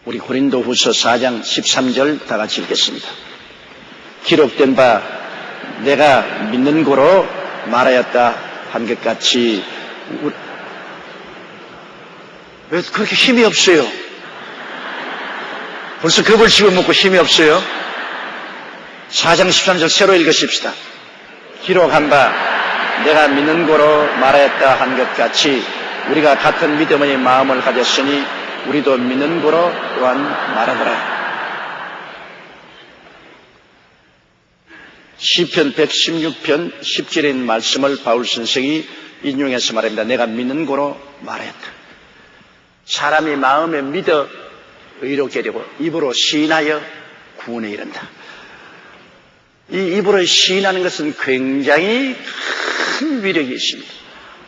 우리 고린도후서 4장 13절 다 같이 읽겠습니다. 기록된 바 내가 믿는 고로 말하였다 한 것 같이. 왜 그렇게 힘이 없어요? 벌써 겁을 집어먹고 힘이 없어요? 4장 13절 새로 읽으십시다. 기록한 바 내가 믿는 고로 말하였다 한 것 같이 우리가 같은 믿음의 마음을 가졌으니 우리도 믿는 고로 또한 말하더라. 시편 116편 10절에 있는 말씀을 바울 선생이 인용해서 말합니다. 내가 믿는 고로 말하였다. 사람이 마음에 믿어 의롭게 되고 입으로 시인하여 구원에 이른다. 이 입으로 시인하는 것은 굉장히 큰 위력이 있습니다.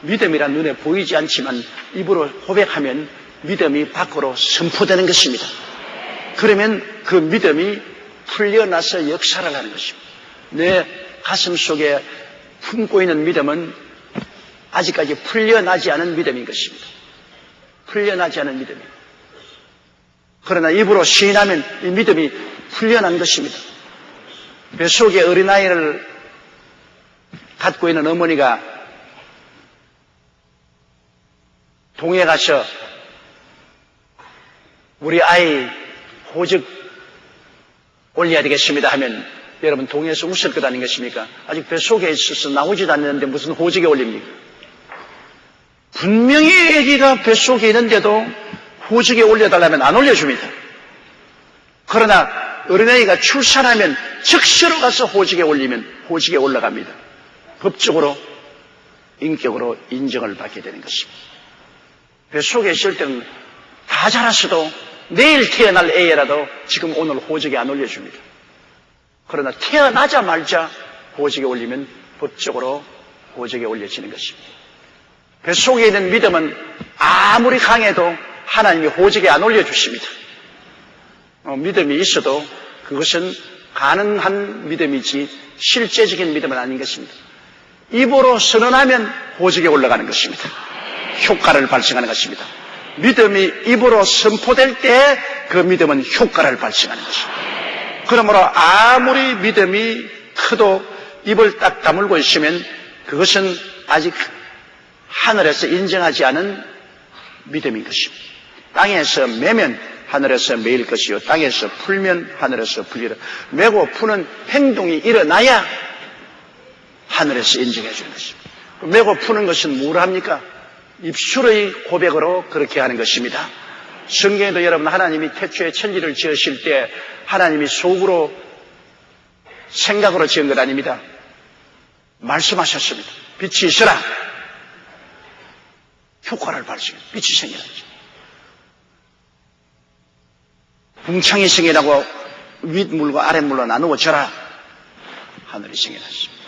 믿음이란 눈에 보이지 않지만 입으로 고백하면 믿음이 밖으로 선포되는 것입니다. 그러면 그 믿음이 풀려나서 역사를 하는 것입니다. 내 가슴 속에 품고 있는 믿음은 아직까지 풀려나지 않은 믿음인 것입니다. 풀려나지 않은 믿음이에요. 그러나 입으로 시인하면 이 믿음이 풀려난 것입니다. 뱃속에 어린아이를 갖고 있는 어머니가 동에 가서 우리 아이 호적 올려야 되겠습니다 하면 여러분 동에서 웃을 것 아니겠습니까? 아직 뱃속에 있어서 나오지도 않는데 무슨 호적에 올립니까? 분명히 아기가 뱃속에 있는데도 호적에 올려달라면 안 올려줍니다. 그러나 어린아이가 출산하면 즉시로 가서 호적에 올리면 호적에 올라갑니다. 법적으로 인격으로 인정을 받게 되는 것입니다. 뱃속에 있을 때는 다 자랐어도 내일 태어날 애라도 지금 오늘 호적에 안 올려줍니다. 그러나 태어나자마자 호적에 올리면 법적으로 호적에 올려지는 것입니다. 뱃속에 있는 믿음은 아무리 강해도 하나님이 호적에 안 올려주십니다. 믿음이 있어도 그것은 가능한 믿음이지 실제적인 믿음은 아닌 것입니다. 입으로 선언하면 호적에 올라가는 것입니다. 효과를 발생하는 것입니다. 믿음이 입으로 선포될 때 그 믿음은 효과를 발생하는 것입니다. 그러므로 아무리 믿음이 커도 입을 딱 다물고 있으면 그것은 아직 하늘에서 인정하지 않은 믿음인 것입니다. 땅에서 매면 하늘에서 매일 것이요 땅에서 풀면 하늘에서 풀리라. 매고 푸는 행동이 일어나야 하늘에서 인정해 주는 것입니다. 매고 푸는 것은 뭘 합니까? 입술의 고백으로 그렇게 하는 것입니다. 성경에도 여러분 하나님이 태초에 천지를 지으실 때 하나님이 속으로 생각으로 지은 것 아닙니다. 말씀하셨습니다. 빛이 있으라. 효과를 발생해요. 빛이 생겨나죠. 궁창이 생겨나고 윗물과 아랫물로 나누어져라. 하늘이 생겨났습니다.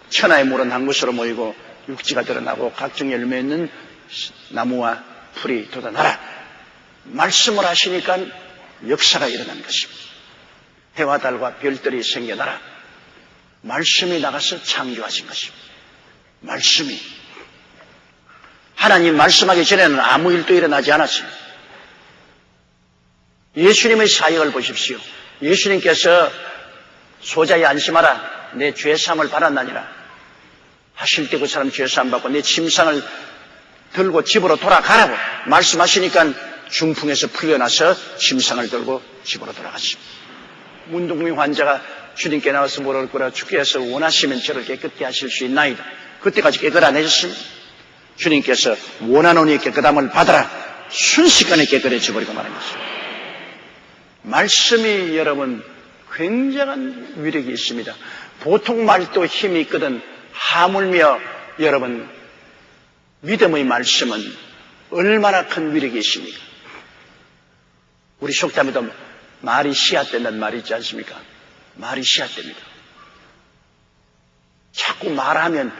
천하의 물은 한 곳으로 모이고 육지가 드러나고 각종 열매 있는 나무와 풀이 돋아나라. 말씀을 하시니까 역사가 일어난 것입니다. 해와 달과 별들이 생겨나라. 말씀이 나가서 창조하신 것입니다. 말씀이. 하나님 말씀하기 전에는 아무 일도 일어나지 않았습니다. 예수님의 사역을 보십시오. 예수님께서 소자에 안심하라. 내 죄사함을 받았나니라. 하실 때 그 사람 죄사함 받고 내 침상을 들고 집으로 돌아가라고 말씀하시니까 중풍에서 풀려나서 침상을 들고 집으로 돌아갔습니다. 문둥병 환자가 주님께 나와서 물을 거라 주께서 원하시면 저를 깨끗게 하실 수 있나이다. 그때까지 깨끗 안 해줬습니다. 주님께서 원하노니 깨끗함을 받아라. 순식간에 깨끗해져 버리고 말한 것입니다. 말씀이 여러분 굉장한 위력이 있습니다. 보통 말도 힘이 있거든. 하물며 여러분 믿음의 말씀은 얼마나 큰 위력이 있습니까? 우리 속담에도 말이 씨앗된다는 말이 있지 않습니까? 말이 씨앗됩니다. 자꾸 말하면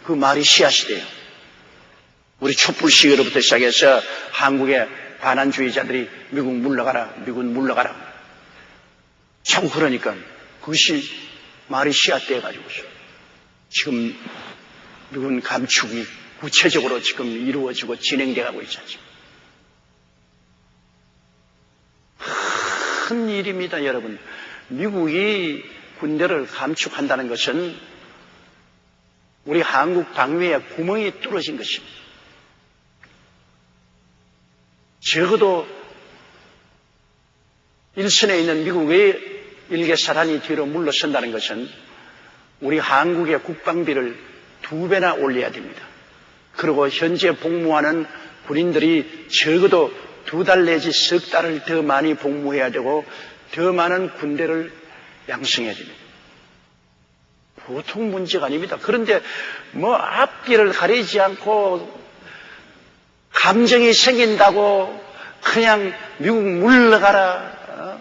그 말이 씨앗이 돼요. 우리 촛불 시위로부터 시작해서 한국의 반환주의자들이 미국 물러가라, 미국 물러가라. 자꾸 그러니까 그것이 말이 씨앗돼가지고 지금 미군 감축이 구체적으로 지금 이루어지고 진행돼가고 있지 않습니까? 큰 일입니다, 여러분. 미국이 군대를 감축한다는 것은 우리 한국 방위에 구멍이 뚫어진 것입니다. 적어도 일선에 있는 미국의 일개사단이 뒤로 물러선다는 것은 우리 한국의 국방비를 2배나 올려야 됩니다. 그리고 현재 복무하는 군인들이 적어도 2달 내지 석 달을 더 많이 복무해야 되고 더 많은 군대를 양성해야 됩니다. 보통 문제가 아닙니다. 그런데 뭐 앞뒤를 가리지 않고 감정이 생긴다고 그냥 미국 물러가라,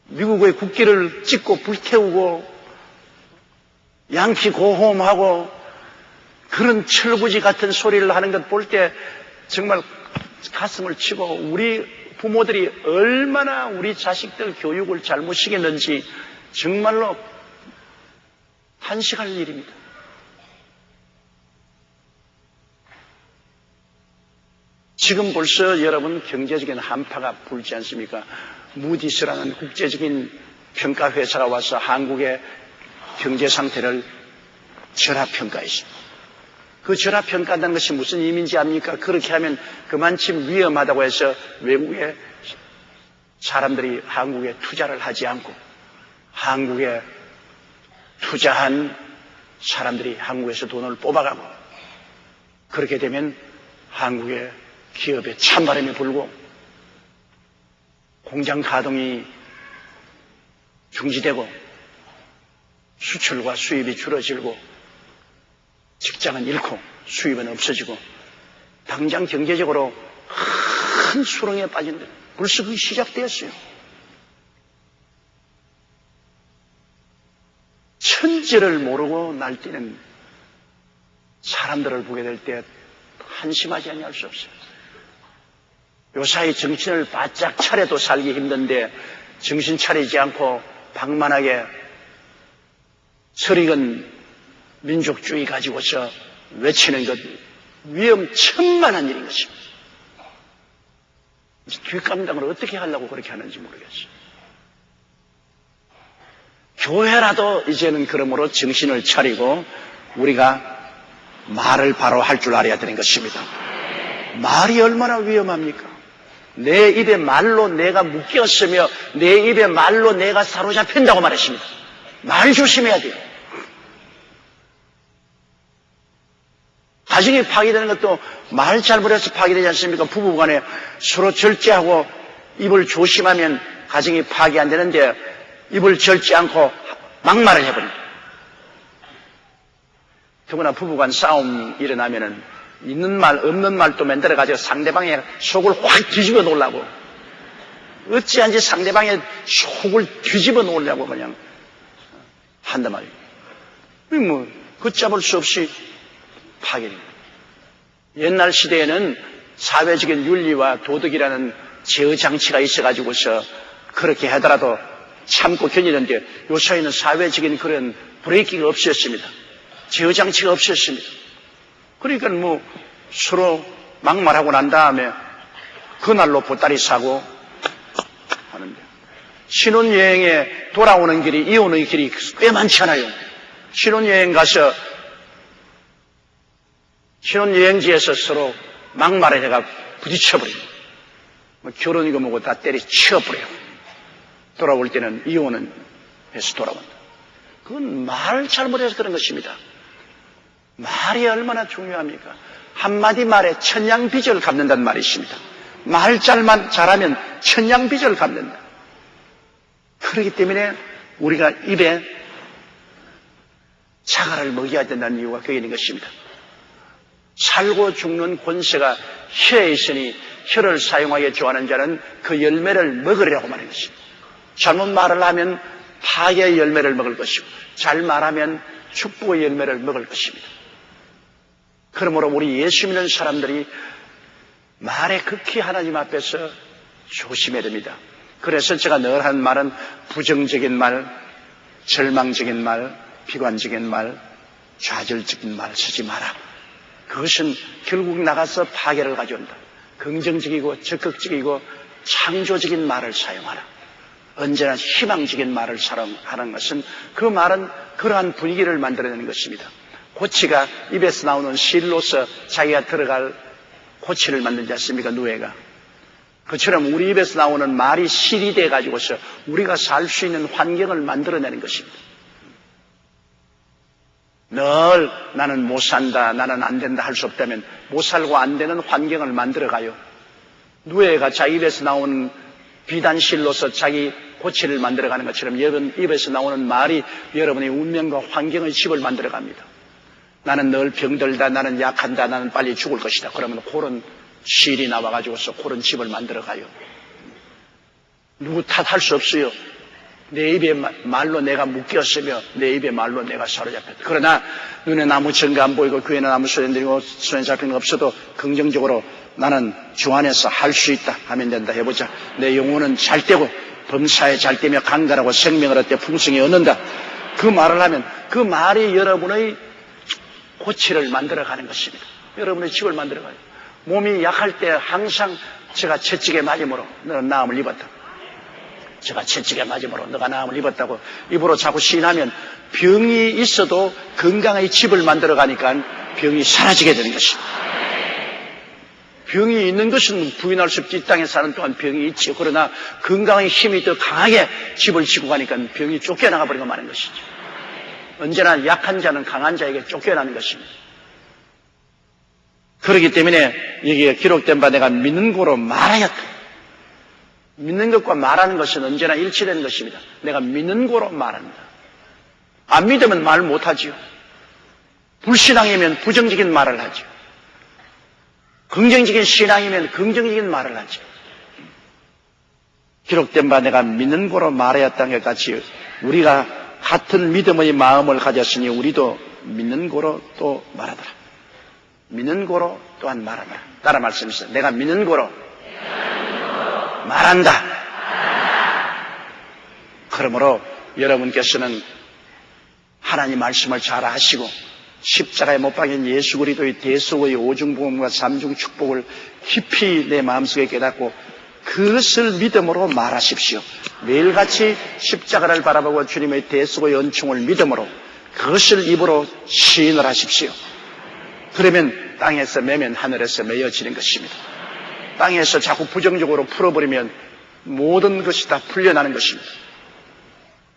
미국의 국기를 찍고 불태우고 양피 고홈하고 그런 철부지 같은 소리를 하는 것 볼 때 정말 가슴을 치고 우리 부모들이 얼마나 우리 자식들 교육을 잘못 시켰는지 정말로 탄식할 일입니다. 지금 벌써 여러분 경제적인 한파가 불지 않습니까? 무디스라는 국제적인 평가회사가 와서 한국의 경제 상태를 절하평가했습니다. 그 절하평가한다는 것이 무슨 의미인지 압니까? 그렇게 하면 그만큼 위험하다고 해서 외국의 사람들이 한국에 투자를 하지 않고 한국에 투자한 사람들이 한국에서 돈을 뽑아가고 그렇게 되면 한국의 기업에 찬바람이 불고 공장 가동이 중지되고 수출과 수입이 줄어들고 직장은 잃고 수입은 없어지고 당장 경제적으로 큰 수렁에 빠진다. 벌써 그게 시작되었어요. 천지를 모르고 날뛰는 사람들을 보게 될 때 한심하지 아니할 수 없어요. 요사이 정신을 바짝 차려도 살기 힘든데 정신 차리지 않고 방만하게 설익은 민족주의 가지고서 외치는 것 위험천만한 일인 것입니다. 뒷감당을 어떻게 하려고 그렇게 하는지 모르겠어요. 교회라도 이제는 그러므로 정신을 차리고 우리가 말을 바로 할 줄 알아야 되는 것입니다. 말이 얼마나 위험합니까? 내 입에 말로 내가 묶였으며 내 입에 말로 내가 사로잡힌다고 말했습니다. 말 조심해야 돼요. 가정이 파괴되는 것도 말 잘못해서 파괴되지 않습니까? 부부간에 서로 절제하고 입을 조심하면 가정이 파괴 안 되는데 입을 절제 않고 막말을 해버립니다. 더구나 부부간 싸움 일어나면은 있는 말 없는 말도 만들어가지고 상대방의 속을 확 뒤집어 놓으려고 어찌한지 상대방의 속을 뒤집어 놓으려고 그냥 한단 말이에요. 뭐 걷잡을 수 없이 파괴됩니다. 옛날 시대에는 사회적인 윤리와 도덕이라는 제어 장치가 있어가지고서 그렇게 하더라도 참고 견디는데 요사이는 사회적인 그런 브레이크가 없었습니다. 제어 장치가 없었습니다. 그러니까 뭐 서로 막말하고 난 다음에 그날로 보따리 사고 하는데 신혼여행에 돌아오는 길이 이오는 길이 꽤 많잖아요. 신혼여행 가서 신혼여행지에서 서로 막말을 해가 부딪혀버려요. 뭐 결혼이고 뭐고 다 때려치워버려요. 돌아올 때는 이혼은 해서 돌아온다. 그건 말 잘못해서 그런 것입니다. 말이 얼마나 중요합니까? 한마디 말에 천냥빚을 갚는다는 말이 있습니다. 말 잘하면 천냥빚을 갚는다. 그렇기 때문에 우리가 입에 자갈을 먹여야 된다는 이유가 거기 있는 것입니다. 살고 죽는 권세가 혀에 있으니 혀를 사용하기에 좋아하는 자는 그 열매를 먹으려고 말하는 것입니다. 잘못 말을 하면 파괴의 열매를 먹을 것이고 잘 말하면 축복의 열매를 먹을 것입니다. 그러므로 우리 예수 믿는 사람들이 말에 극히 하나님 앞에서 조심해야 됩니다. 그래서 제가 늘 하는 말은 부정적인 말, 절망적인 말, 비관적인 말, 좌절적인 말 쓰지 마라. 그것은 결국 나가서 파괴를 가져온다. 긍정적이고 적극적이고 창조적인 말을 사용하라. 언제나 희망적인 말을 사용하는 것은 그 말은 그러한 분위기를 만들어내는 것입니다. 고치가 입에서 나오는 실로서 자기가 들어갈 고치를 만들지 않습니까? 누에가. 그처럼 우리 입에서 나오는 말이 실이 돼가지고서 우리가 살 수 있는 환경을 만들어내는 것입니다. 늘 나는 못 산다, 나는 안 된다 할 수 없다면 못 살고 안 되는 환경을 만들어가요. 누에가 자기 입에서 나오는 비단실로서 자기 고치를 만들어가는 것처럼 여러분 입에서 나오는 말이 여러분의 운명과 환경의 집을 만들어갑니다. 나는 늘 병들다, 나는 약한다, 나는 빨리 죽을 것이다. 그러면 그런 실이 나와가지고서 그런 집을 만들어가요. 누구 탓할 수 없어요. 내 입에 말로 내가 묶였으며 내 입에 말로 내가 사로잡혔다. 그러나 눈에 아무 증거 안 보이고 귀에는 아무 소리 안 들리고 손에 잡힌 거 없어도 긍정적으로 나는 주 안에서 할 수 있다 하면 된다. 해보자. 내 영혼은 잘 되고 범사에 잘 되며 강건하고 생명을 얻되 풍성히 얻는다. 그 말을 하면 그 말이 여러분의 고치를 만들어가는 것입니다. 여러분의 집을 만들어가요. 몸이 약할 때 항상 제가 채찍에 맞음으로 너는 나음을 입었다. 제가 채찍에 맞음으로 너가 나음을 입었다고 입으로 자꾸 시인하면 병이 있어도 건강의 집을 만들어가니까 병이 사라지게 되는 것입니다. 병이 있는 것은 부인할 수 없지. 이 땅에 사는 동안 병이 있지. 그러나 건강의 힘이 더 강하게 집을 지고 가니까 병이 쫓겨나가 버리고 마는 것이죠. 언제나 약한 자는 강한 자에게 쫓겨나는 것입니다. 그렇기 때문에 여기에 기록된 바 내가 믿는 고로 말하였다. 믿는 것과 말하는 것은 언제나 일치되는 것입니다. 내가 믿는 고로 말한다. 안 믿으면 말 못하지요. 불신앙이면 부정적인 말을 하죠. 긍정적인 신앙이면 긍정적인 말을 하죠. 기록된 바 내가 믿는 고로 말하였다는 것 같이 우리가 같은 믿음의 마음을 가졌으니 우리도 믿는 고로 또 말하더라. 믿는 고로 또한 말하더라. 따라 말씀하시죠. 내가 믿는 고로 말한다. 그러므로 여러분께서는 하나님 말씀을 잘 아시고 십자가에 못 박힌 예수 그리스도의 대속의 오중복음과 삼중 축복을 깊이 내 마음속에 깨닫고 그것을 믿음으로 말하십시오. 매일같이 십자가를 바라보고 주님의 대속의 은총을 믿음으로 그것을 입으로 시인을 하십시오. 그러면 땅에서 매면 하늘에서 매어지는 것입니다. 땅에서 자꾸 부정적으로 풀어버리면 모든 것이 다 풀려나는 것입니다.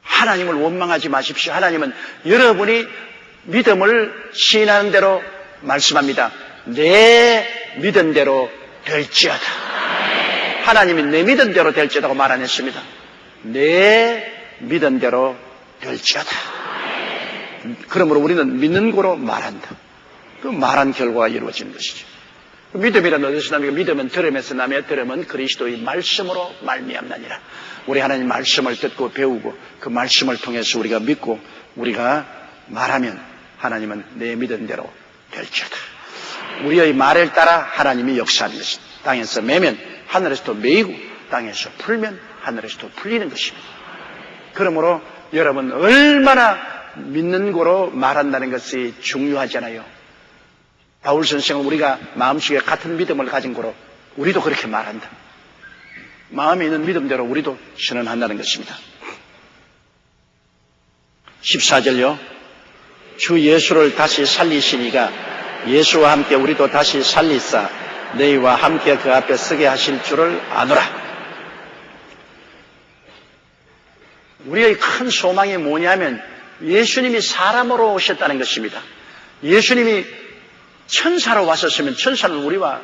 하나님을 원망하지 마십시오. 하나님은 여러분이 믿음을 시인하는 대로 말씀합니다. 내 믿은 대로 될지어다. 하나님이 내 믿은 대로 될지어다고 말 안 했습니다. 내 믿은 대로 될지어다. 그러므로 우리는 믿는 고로 말한다. 그 말한 결과가 이루어지는 것이죠. 믿음이란 어디서 납니까? 믿음은 들음에서 나며 들음은 그리스도의 말씀으로 말미암나니라. 우리 하나님 말씀을 듣고 배우고 그 말씀을 통해서 우리가 믿고 우리가 말하면 하나님은 내 믿은 대로 될지어다. 우리의 말을 따라 하나님이 역사하는 것입니다. 땅에서 매면 하늘에서도 매이고 땅에서 풀면 하늘에서도 풀리는 것입니다. 그러므로 여러분 얼마나 믿는 거로 말한다는 것이 중요하잖아요. 바울 선생은 우리가 마음속에 같은 믿음을 가진 거로 우리도 그렇게 말한다. 마음에 있는 믿음대로 우리도 선언한다는 것입니다. 14절요. 주 예수를 다시 살리시니가 예수와 함께 우리도 다시 살리사 너희와 함께 그 앞에 서게 하실 줄을 아노라. 우리의 큰 소망이 뭐냐면 예수님이 사람으로 오셨다는 것입니다. 예수님이 천사로 왔었으면 천사는 우리와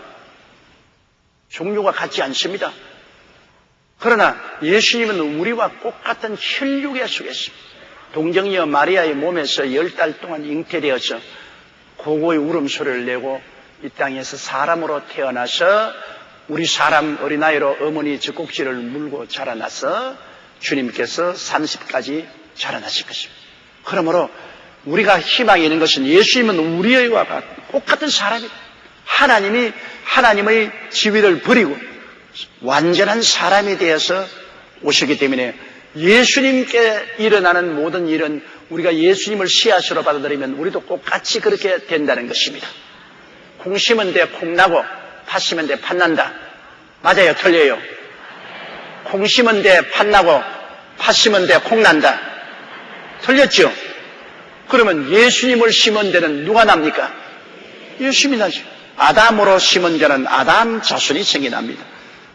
종류가 같지 않습니다. 그러나 예수님은 우리와 똑같은 혈육에 속했습니다. 동정녀 마리아의 몸에서 10달 동안 잉태되어서 고고의 울음소리를 내고 이 땅에서 사람으로 태어나서 우리 사람 어린아이로 어머니 젖꼭지를 물고 자라나서 주님께서 30까지 자라나실 것입니다. 그러므로 우리가 희망이 있는 것은 예수님은 우리와 똑같은 사람이다. 하나님이 하나님의 지위를 버리고 완전한 사람이 되어서 오셨기 때문에 예수님께 일어나는 모든 일은 우리가 예수님을 씨앗으로 받아들이면 우리도 똑같이 그렇게 된다는 것입니다. 콩 심은 데 콩 나고 팥 심은 데 팥 난다. 맞아요? 틀려요? 콩 심은 데 팥 나고 팥 심은 데 콩 난다. 틀렸죠? 그러면 예수님을 심은 데는 누가 납니까? 예수님이 나죠. 아담으로 심은 데는 아담 자손이 생겨납니다.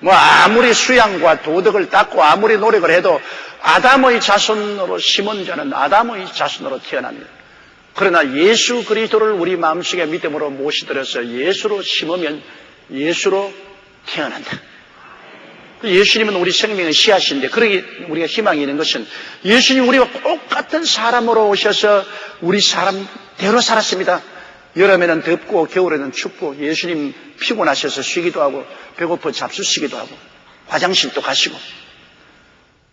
뭐 아무리 수양과 도덕을 닦고 아무리 노력을 해도 아담의 자손으로 심은 자는 아담의 자손으로 태어납니다. 그러나 예수 그리스도를 우리 마음속에 믿음으로 모시들어서 예수로 심으면 예수로 태어난다. 예수님은 우리 생명의 씨앗인데, 그러기 우리가 희망이 있는 것은 예수님 우리와 똑같은 사람으로 오셔서 우리 사람대로 살았습니다. 여름에는 덥고 겨울에는 춥고 예수님 피곤하셔서 쉬기도 하고 배고파 잡수시기도 하고 화장실도 가시고.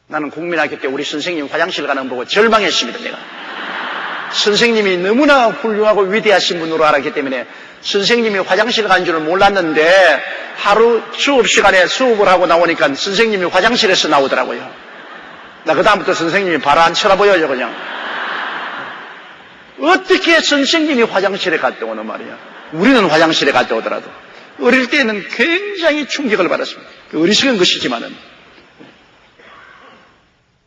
나는 국민학교 때 우리 선생님 화장실 가는 거 보고 절망했습니다. 내가 선생님이 너무나 훌륭하고 위대하신 분으로 알았기 때문에 선생님이 화장실 간 줄을 몰랐는데 하루 수업 시간에 수업을 하고 나오니까 선생님이 화장실에서 나오더라고요. 나 그다음부터 선생님이 바로 안 쳐다보여요. 그냥 어떻게 선생님이 화장실에 갔다 오는 말이야. 우리는 화장실에 갔다 오더라도 어릴 때는 굉장히 충격을 받았습니다. 어리석은 것이지만은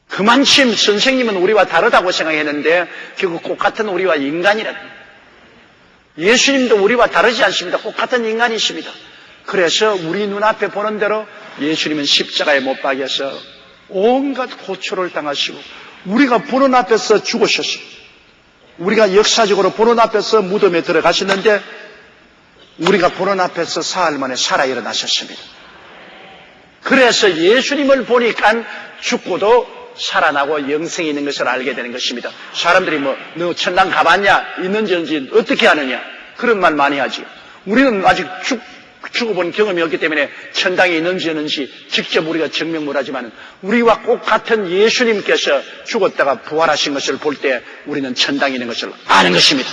그만큼 선생님은 우리와 다르다고 생각했는데 결국 똑같은 우리와 인간이라고. 예수님도 우리와 다르지 않습니다. 똑같은 인간이십니다. 그래서 우리 눈앞에 보는 대로 예수님은 십자가에 못 박여서 온갖 고초를 당하시고 우리가 보는 앞에서 죽으셨어요. 우리가 역사적으로 보는 앞에서 무덤에 들어가셨는데 우리가 보는 앞에서 사흘 만에 살아 일어나셨습니다. 그래서 예수님을 보니까 죽고도 살아나고 영생이 있는 것을 알게 되는 것입니다. 사람들이 너 천당 가봤냐? 있는지 없는지 어떻게 아느냐? 그런 말 많이 하지. 우리는 아직 죽어본 경험이 없기 때문에 천당에 있는지 없는지 직접 우리가 증명 못하지만 우리와 똑같은 예수님께서 죽었다가 부활하신 것을 볼 때 우리는 천당에 있는 것을 아는 것입니다.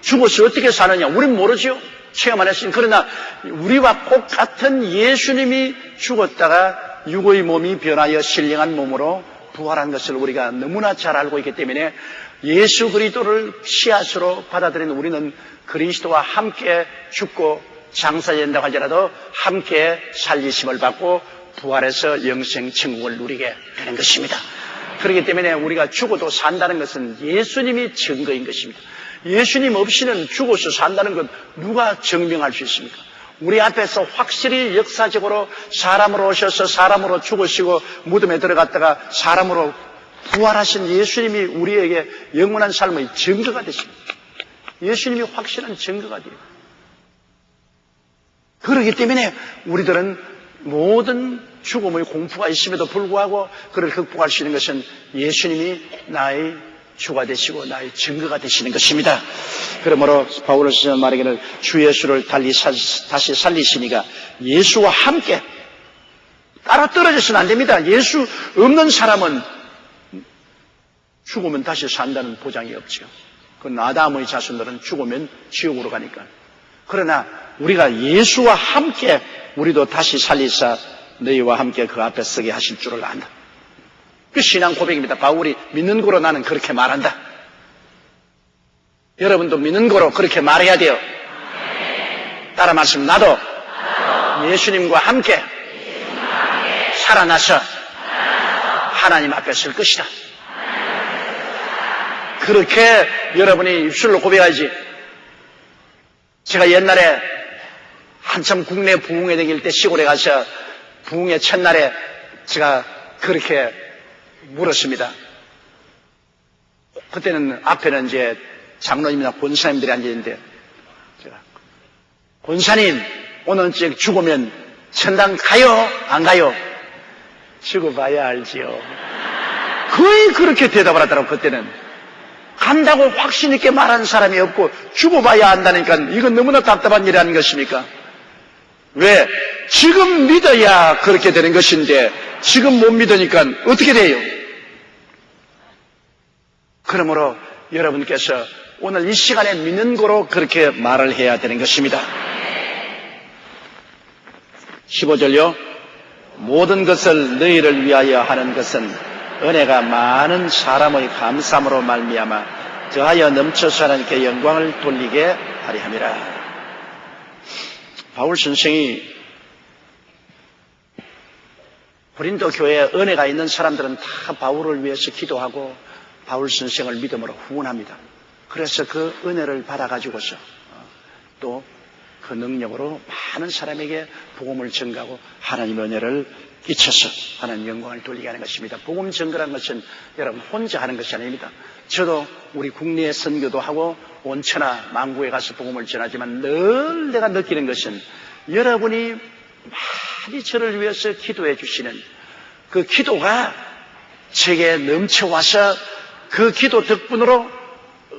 죽어서 어떻게 사느냐? 우리는 모르죠. 체험 안 했으니. 그러나 우리와 똑같은 예수님이 죽었다가 육의 몸이 변하여 신령한 몸으로 부활한 것을 우리가 너무나 잘 알고 있기 때문에 예수 그리스도를 씨앗으로 받아들인 우리는 그리스도와 함께 죽고 장사된다고 할지라도 함께 살리심을 받고 부활해서 영생 천국을 누리게 되는 것입니다. 그렇기 때문에 우리가 죽어도 산다는 것은 예수님이 증거인 것입니다. 예수님 없이는 죽어서 산다는 것 누가 증명할 수 있습니까? 우리 앞에서 확실히 역사적으로 사람으로 오셔서 사람으로 죽으시고 무덤에 들어갔다가 사람으로 부활하신 예수님이 우리에게 영원한 삶의 증거가 되십니다. 예수님이 확실한 증거가 돼요. 그렇기 때문에 우리들은 모든 죽음의 공포가 있음에도 불구하고 그를 극복할 수 있는 것은 예수님이 나의 주가 되시고 나의 증거가 되시는 것입니다. 그러므로 바울은 말하기를 주 예수를 다시 살리시니가 예수와 함께 따로 떨어져서는 안 됩니다. 예수 없는 사람은 죽으면 다시 산다는 보장이 없죠. 그건 아담의 자손들은 죽으면 지옥으로 가니까. 그러나 우리가 예수와 함께 우리도 다시 살리사 너희와 함께 그 앞에 서게 하실 줄을 안다. 그 신앙 고백입니다. 바울이 믿는 거로 나는 그렇게 말한다. 여러분도 믿는 거로 그렇게 말해야 돼요. 따라 말씀, 나도 예수님과 함께 살아나서 하나님 앞에 설 것이다. 그렇게 여러분이 입술로 고백하지. 제가 옛날에 한참 국내 부흥회 다닐 때 시골에 가서 부흥회 첫날에 제가 그렇게 물었습니다. 그때는 앞에는 이제 장로님이나 권사님들이 앉아있는데 제가 권사님 오늘 죽으면 천당 가요? 안 가요? 죽어봐야 알지요. 거의 그렇게 대답을 하더라고. 그때는 간다고 확신 있게 말하는 사람이 없고 죽어봐야 안다니까 이건 너무나 답답한 일이 아닌 것입니까? 왜? 지금 믿어야 그렇게 되는 것인데 지금 못 믿으니까 어떻게 돼요? 그러므로 여러분께서 오늘 이 시간에 믿는 거로 그렇게 말을 해야 되는 것입니다. 15절요. 모든 것을 너희를 위하여 하는 것은 은혜가 많은 사람의 감사함으로 말미암아 더하여 넘쳐서 하나님께 영광을 돌리게 하리 함이라. 바울 선생이 고린도 교회에 은혜가 있는 사람들은 다 바울을 위해서 기도하고 바울 선생을 믿음으로 후원합니다. 그래서 그 은혜를 받아가지고서 또 그 능력으로 많은 사람에게 복음을 전가하고 하나님의 은혜를 끼쳐서 하나님 영광을 돌리게 하는 것입니다. 복음 전가라는 것은 여러분 혼자 하는 것이 아닙니다. 저도 우리 국내에 선교도 하고 온천하 만국에 가서 복음을 전하지만 늘 내가 느끼는 것은 여러분이 많이 저를 위해서 기도해 주시는 그 기도가 제게 넘쳐와서 그 기도 덕분으로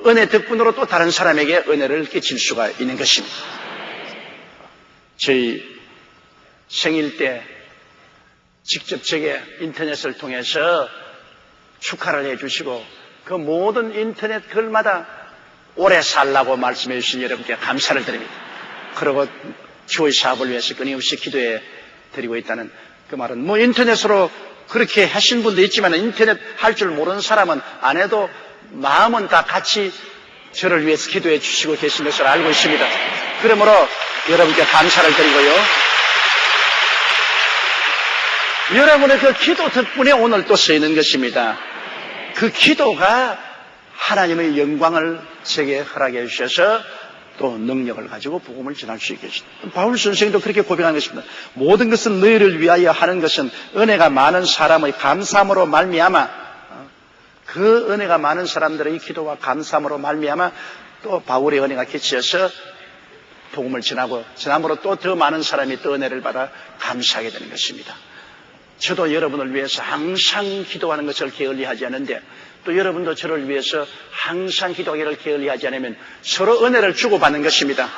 은혜 덕분으로 또 다른 사람에게 은혜를 끼칠 수가 있는 것입니다. 저희 생일 때 직접 제게 인터넷을 통해서 축하를 해주시고 그 모든 인터넷 글마다 오래 살라고 말씀해 주신 여러분께 감사를 드립니다. 그리고 교회 사업을 위해서 끊임없이 기도해 드리고 있다는 그 말은 뭐 인터넷으로 그렇게 하신 분도 있지만 인터넷 할 줄 모르는 사람은 안 해도 마음은 다 같이 저를 위해서 기도해 주시고 계신 것을 알고 있습니다. 그러므로 여러분께 감사를 드리고요. 여러분의 그 기도 덕분에 오늘 또 서 있는 것입니다. 그 기도가 하나님의 영광을 제게 허락해 주셔서 또 능력을 가지고 복음을 전할 수 있게 해주십니다. 바울 선생님도 그렇게 고백한 것입니다. 모든 것은 너희를 위하여 하는 것은 은혜가 많은 사람의 감사함으로 말미암아 그 은혜가 많은 사람들의 기도와 감사함으로 말미암아 또 바울의 은혜가 끼쳐서 복음을 전하고 전함으로 또 더 많은 사람이 또 은혜를 받아 감사하게 되는 것입니다. 저도 여러분을 위해서 항상 기도하는 것을 게을리하지 않는데 또 여러분도 저를 위해서 항상 기도하기를 게을리하지 않으면 서로 은혜를 주고받는 것입니다.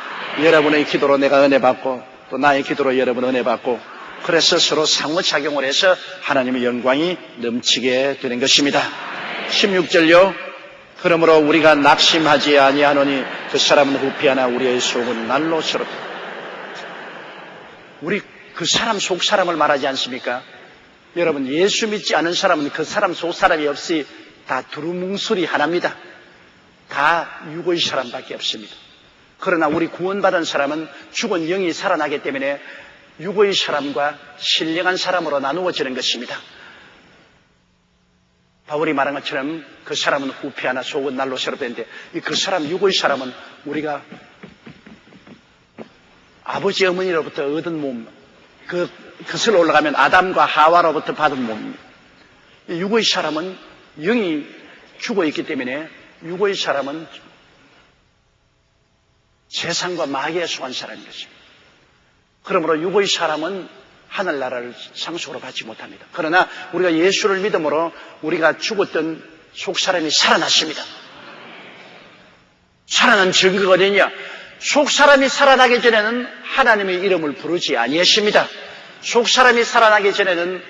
여러분의 기도로 내가 은혜 받고 또 나의 기도로 여러분 은혜 받고 그래서 서로 상호작용을 해서 하나님의 영광이 넘치게 되는 것입니다. 16절요. 그러므로 우리가 낙심하지 아니하노니 그 사람은 후피하나 우리의 속은 날로 새롭다. 우리 그 사람 속 사람을 말하지 않습니까? 여러분 예수 믿지 않은 사람은 그 사람 속 사람이 없이 다 두루뭉술이 하나입니다. 다 육의 사람밖에 없습니다. 그러나 우리 구원받은 사람은 죽은 영이 살아나기 때문에 육의 사람과 신령한 사람으로 나누어지는 것입니다. 바울이 말한 것처럼 그 사람은 후피하나 속은 날로 새롭다는데 그 사람 육의 사람은 우리가 아버지 어머니로부터 얻은 몸 그것을 올라가면 아담과 하와로부터 받은 몸입니다. 육의 사람은 영이 죽어있기 때문에 육의 사람은 세상과 마귀에 속한 사람인 것입니다. 그러므로 육의 사람은 하늘나라를 상속으로 받지 못합니다. 그러나 우리가 예수를 믿음으로 우리가 죽었던 속사람이 살아났습니다. 살아난 증거가 어디냐? 속사람이 살아나기 전에는 하나님의 이름을 부르지 아니했습니다. 속사람이 살아나기 전에는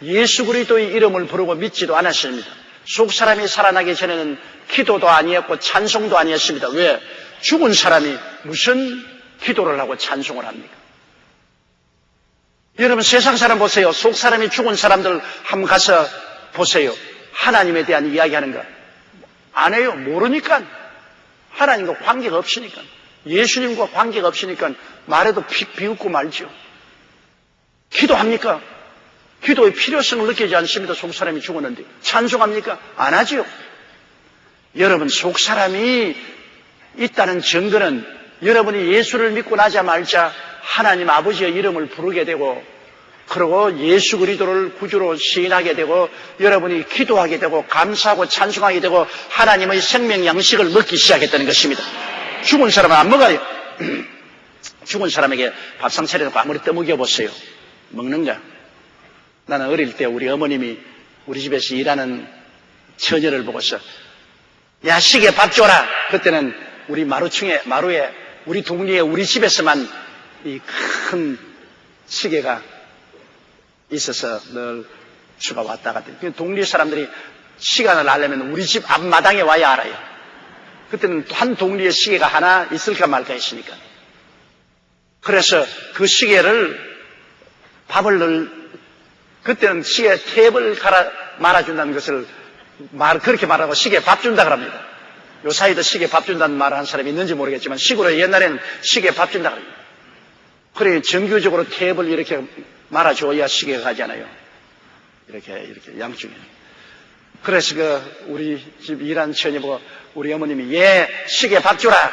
예수 그리스도의 이름을 부르고 믿지도 않았습니다. 속사람이 살아나기 전에는 기도도 아니었고 찬송도 아니었습니다. 왜? 죽은 사람이 무슨 기도를 하고 찬송을 합니까? 여러분 세상 사람 보세요. 속사람이 죽은 사람들 한번 가서 보세요. 하나님에 대한 이야기하는가? 안 해요. 모르니까. 하나님과 관계가 없으니까. 예수님과 관계가 없으니까 말해도 비웃고 말죠. 기도합니까? 기도의 필요성을 느끼지 않습니다. 속사람이 죽었는데. 찬송합니까? 안 하지요. 여러분 속사람이 있다는 증거는 여러분이 예수를 믿고 나자마자 하나님 아버지의 이름을 부르게 되고 그리고 예수 그리스도를 구주로 시인하게 되고 여러분이 기도하게 되고 감사하고 찬송하게 되고 하나님의 생명 양식을 먹기 시작했다는 것입니다. 죽은 사람은 안 먹어요. 죽은 사람에게 밥상 차려놓고 아무리 떠먹여 보세요. 먹는가? 나는 어릴 때 우리 어머님이 우리 집에서 일하는 처녀를 보고서 야 시계 밥 줘라. 그때는 우리 마루에 우리 동리에 우리 집에서만 이 큰 시계가 있어서 늘 주가 왔다 갔다. 동리 사람들이 시간을 알려면 우리 집 앞마당에 와야 알아요. 그때는 한 동리의 시계가 하나 있을까 말까 했으니까. 그래서 그 시계를 그때는 시계 탭을 말아준다는 것을 그렇게 말하고 시계 밥 준다 그럽니다. 요 사이도 시계 밥 준다는 말을 한 사람이 있는지 모르겠지만 시골에 옛날에는 시계 밥 준다 그럽니다. 그래 정규적으로 탭을 이렇게 말아줘야 시계가 가잖아요. 이렇게 양쪽에. 그래서 우리 집 일하는 처녀 보고 우리 어머님이 얘 시계 밥 주라.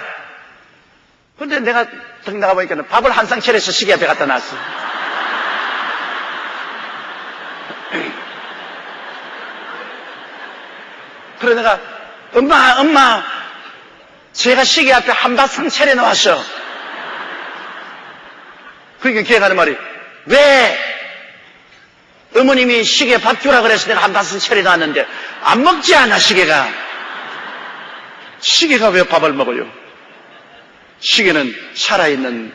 근데 내가 딱 나가보니까 밥을 한 상 차려서 시계 앞에 갖다 놨어. 그래 내가 엄마 제가 시계 앞에 한바탕 차려놓았어. 그러니까 걔가 하는 말이 왜 어머님이 시계 밥 주라 그래서 내가 한바탕 차려놨는데 안 먹지 않아 시계가. 시계가 왜 밥을 먹어요? 시계는 살아있는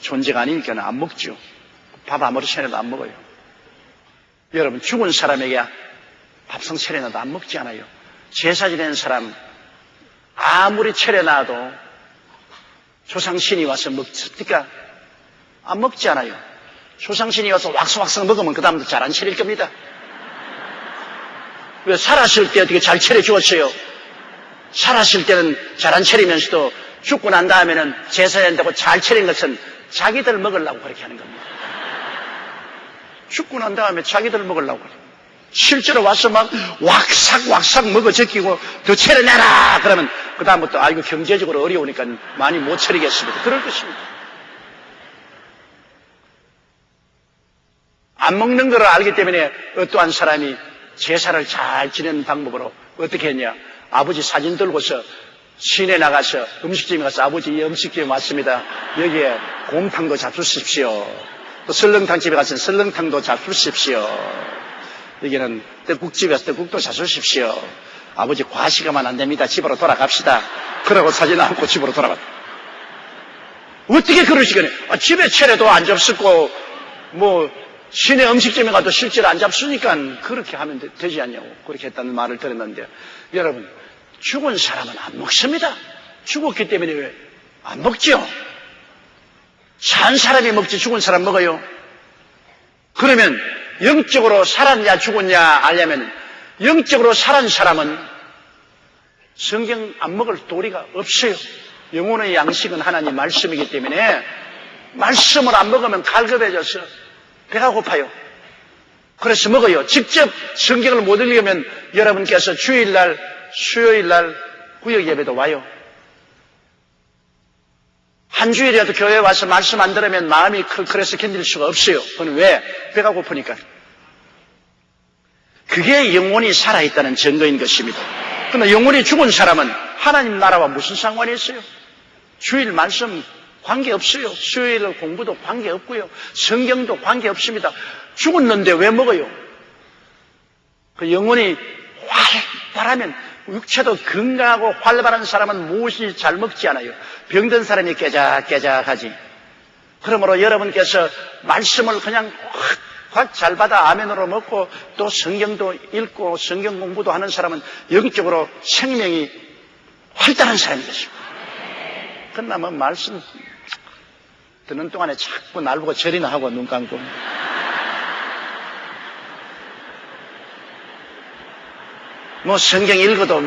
존재가 아니니까 안 먹죠. 밥 아무리 차려도 안 먹어요. 여러분 죽은 사람에게 밥상 차려놔도 안 먹지 않아요. 제사 지내는 사람 아무리 차려놔도 조상신이 와서 먹습니까? 안 먹지 않아요. 조상신이 와서 왁삭왁삭 먹으면 그 다음부터 잘 안 차릴 겁니다. 왜 살았을 때 어떻게 잘 차려주었어요? 살았을 때는 잘 안 차리면서도 죽고 난 다음에는 제사한다고 잘 차린 것은 자기들 먹으려고 그렇게 하는 겁니다. 죽고 난 다음에 자기들 먹으려고 그래요. 실제로 와서 막 왁삭왁삭 먹어 제끼고 더 차려내라 그러면 그 다음부터 이거 경제적으로 어려우니까 많이 못 차리겠습니다. 그럴 것입니다. 안 먹는 걸 알기 때문에 어떠한 사람이 제사를 잘 지내는 방법으로 어떻게 했냐. 아버지 사진 들고서 시내 나가서 음식점에 가서 아버지 이 음식점에 왔습니다. 여기에 곰탕도 잡수십시오. 또 설렁탕집에 가서 설렁탕도 잡수십시오. 여기는 떡국집에 가서 떡국도 잡수십시오. 아버지 과시가면 안 됩니다. 집으로 돌아갑시다. 그러고 사진 안고 집으로 돌아갔다. 어떻게 그러시겠네. 집에 차려도 안 잡수고 시내 음식점에 가도 실제로 안 잡수니까 그렇게 하면 되지 않냐고 그렇게 했다는 말을 들었는데 여러분 죽은 사람은 안 먹습니다. 죽었기 때문에 왜 안 먹죠? 산 사람이 먹지 죽은 사람 먹어요? 그러면 영적으로 살았냐 죽었냐 알려면 영적으로 살은 사람은 성경 안 먹을 도리가 없어요. 영혼의 양식은 하나님 말씀이기 때문에 말씀을 안 먹으면 갈급해져서 배가 고파요. 그래서 먹어요. 직접 성경을 못 읽으면 여러분께서 주일날, 수요일날 구역 예배도 와요. 한 주일이라도 교회에 와서 말씀 안 들으면 마음이 그래서 견딜 수가 없어요. 그건 왜? 배가 고프니까. 그게 영혼이 살아있다는 증거인 것입니다. 그러나 영혼이 죽은 사람은 하나님 나라와 무슨 상관이 있어요? 주일 말씀 관계없어요. 수요일 공부도 관계없고요. 성경도 관계없습니다. 죽었는데 왜 먹어요? 그 영혼이 활발하면 육체도 건강하고 활발한 사람은 무엇이 잘 먹지 않아요. 병든 사람이 깨작깨작하지. 그러므로 여러분께서 말씀을 그냥 확 잘 받아 아멘으로 먹고 또 성경도 읽고 성경 공부도 하는 사람은 영적으로 생명이 활달한 사람인 것입니다. 그러나 말씀 듣는 동안에 자꾸 날 보고 절이나 하고 눈 감고 성경 읽어도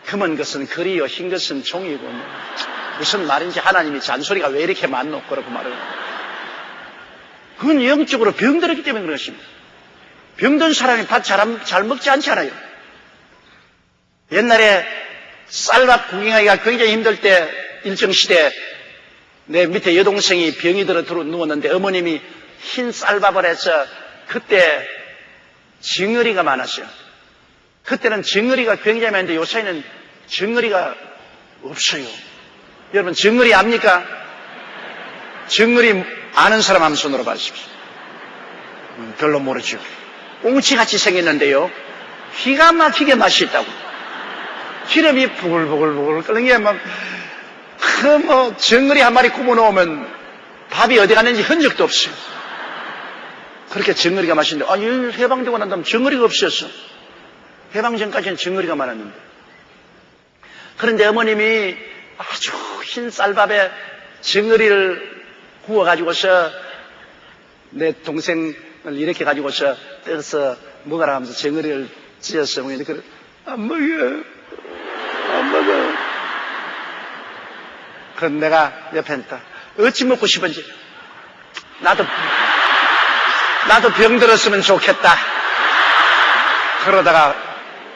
검은 것은 글이요 흰 것은 종이고 무슨 말인지 하나님이 잔소리가 왜 이렇게 많노 그러고 말을 그건 영적으로 병들었기 때문에 그런 것입니다. 병든 사람이 밥 잘 먹지 않잖아요. 옛날에 쌀밥 구경하기가 굉장히 힘들 때 일정시대 내 밑에 여동생이 병이 들어 누웠는데 어머님이 흰 쌀밥을 해서 그때 징어리가 많았어요. 그때는 징어리가 굉장히 많은데 요새는 징어리가 없어요. 여러분 징어리 압니까? 징어리 아는 사람 한 손으로 봐주십시오. 별로 모르죠. 꽁치같이 생겼는데요. 기가 막히게 맛이 있다고. 기름이 부글부글 끓는 게 징어리 한 마리 굽어 놓으면 밥이 어디 갔는지 흔적도 없어요. 그렇게 징어리가 맛있는데, 해방되고 난 다음에 징어리가 없었어. 해방 전까지는 징어리가 많았는데. 그런데 어머님이 아주 흰 쌀밥에 징어리를 구워가지고서 내 동생을 이렇게 가지고서 떼서 먹으라 하면서 징어리를 찢었어. 그래, 안 먹어. 그럼 내가 옆에 있다. 어찌 먹고 싶은지. 나도 나도 병들었으면 좋겠다. 그러다가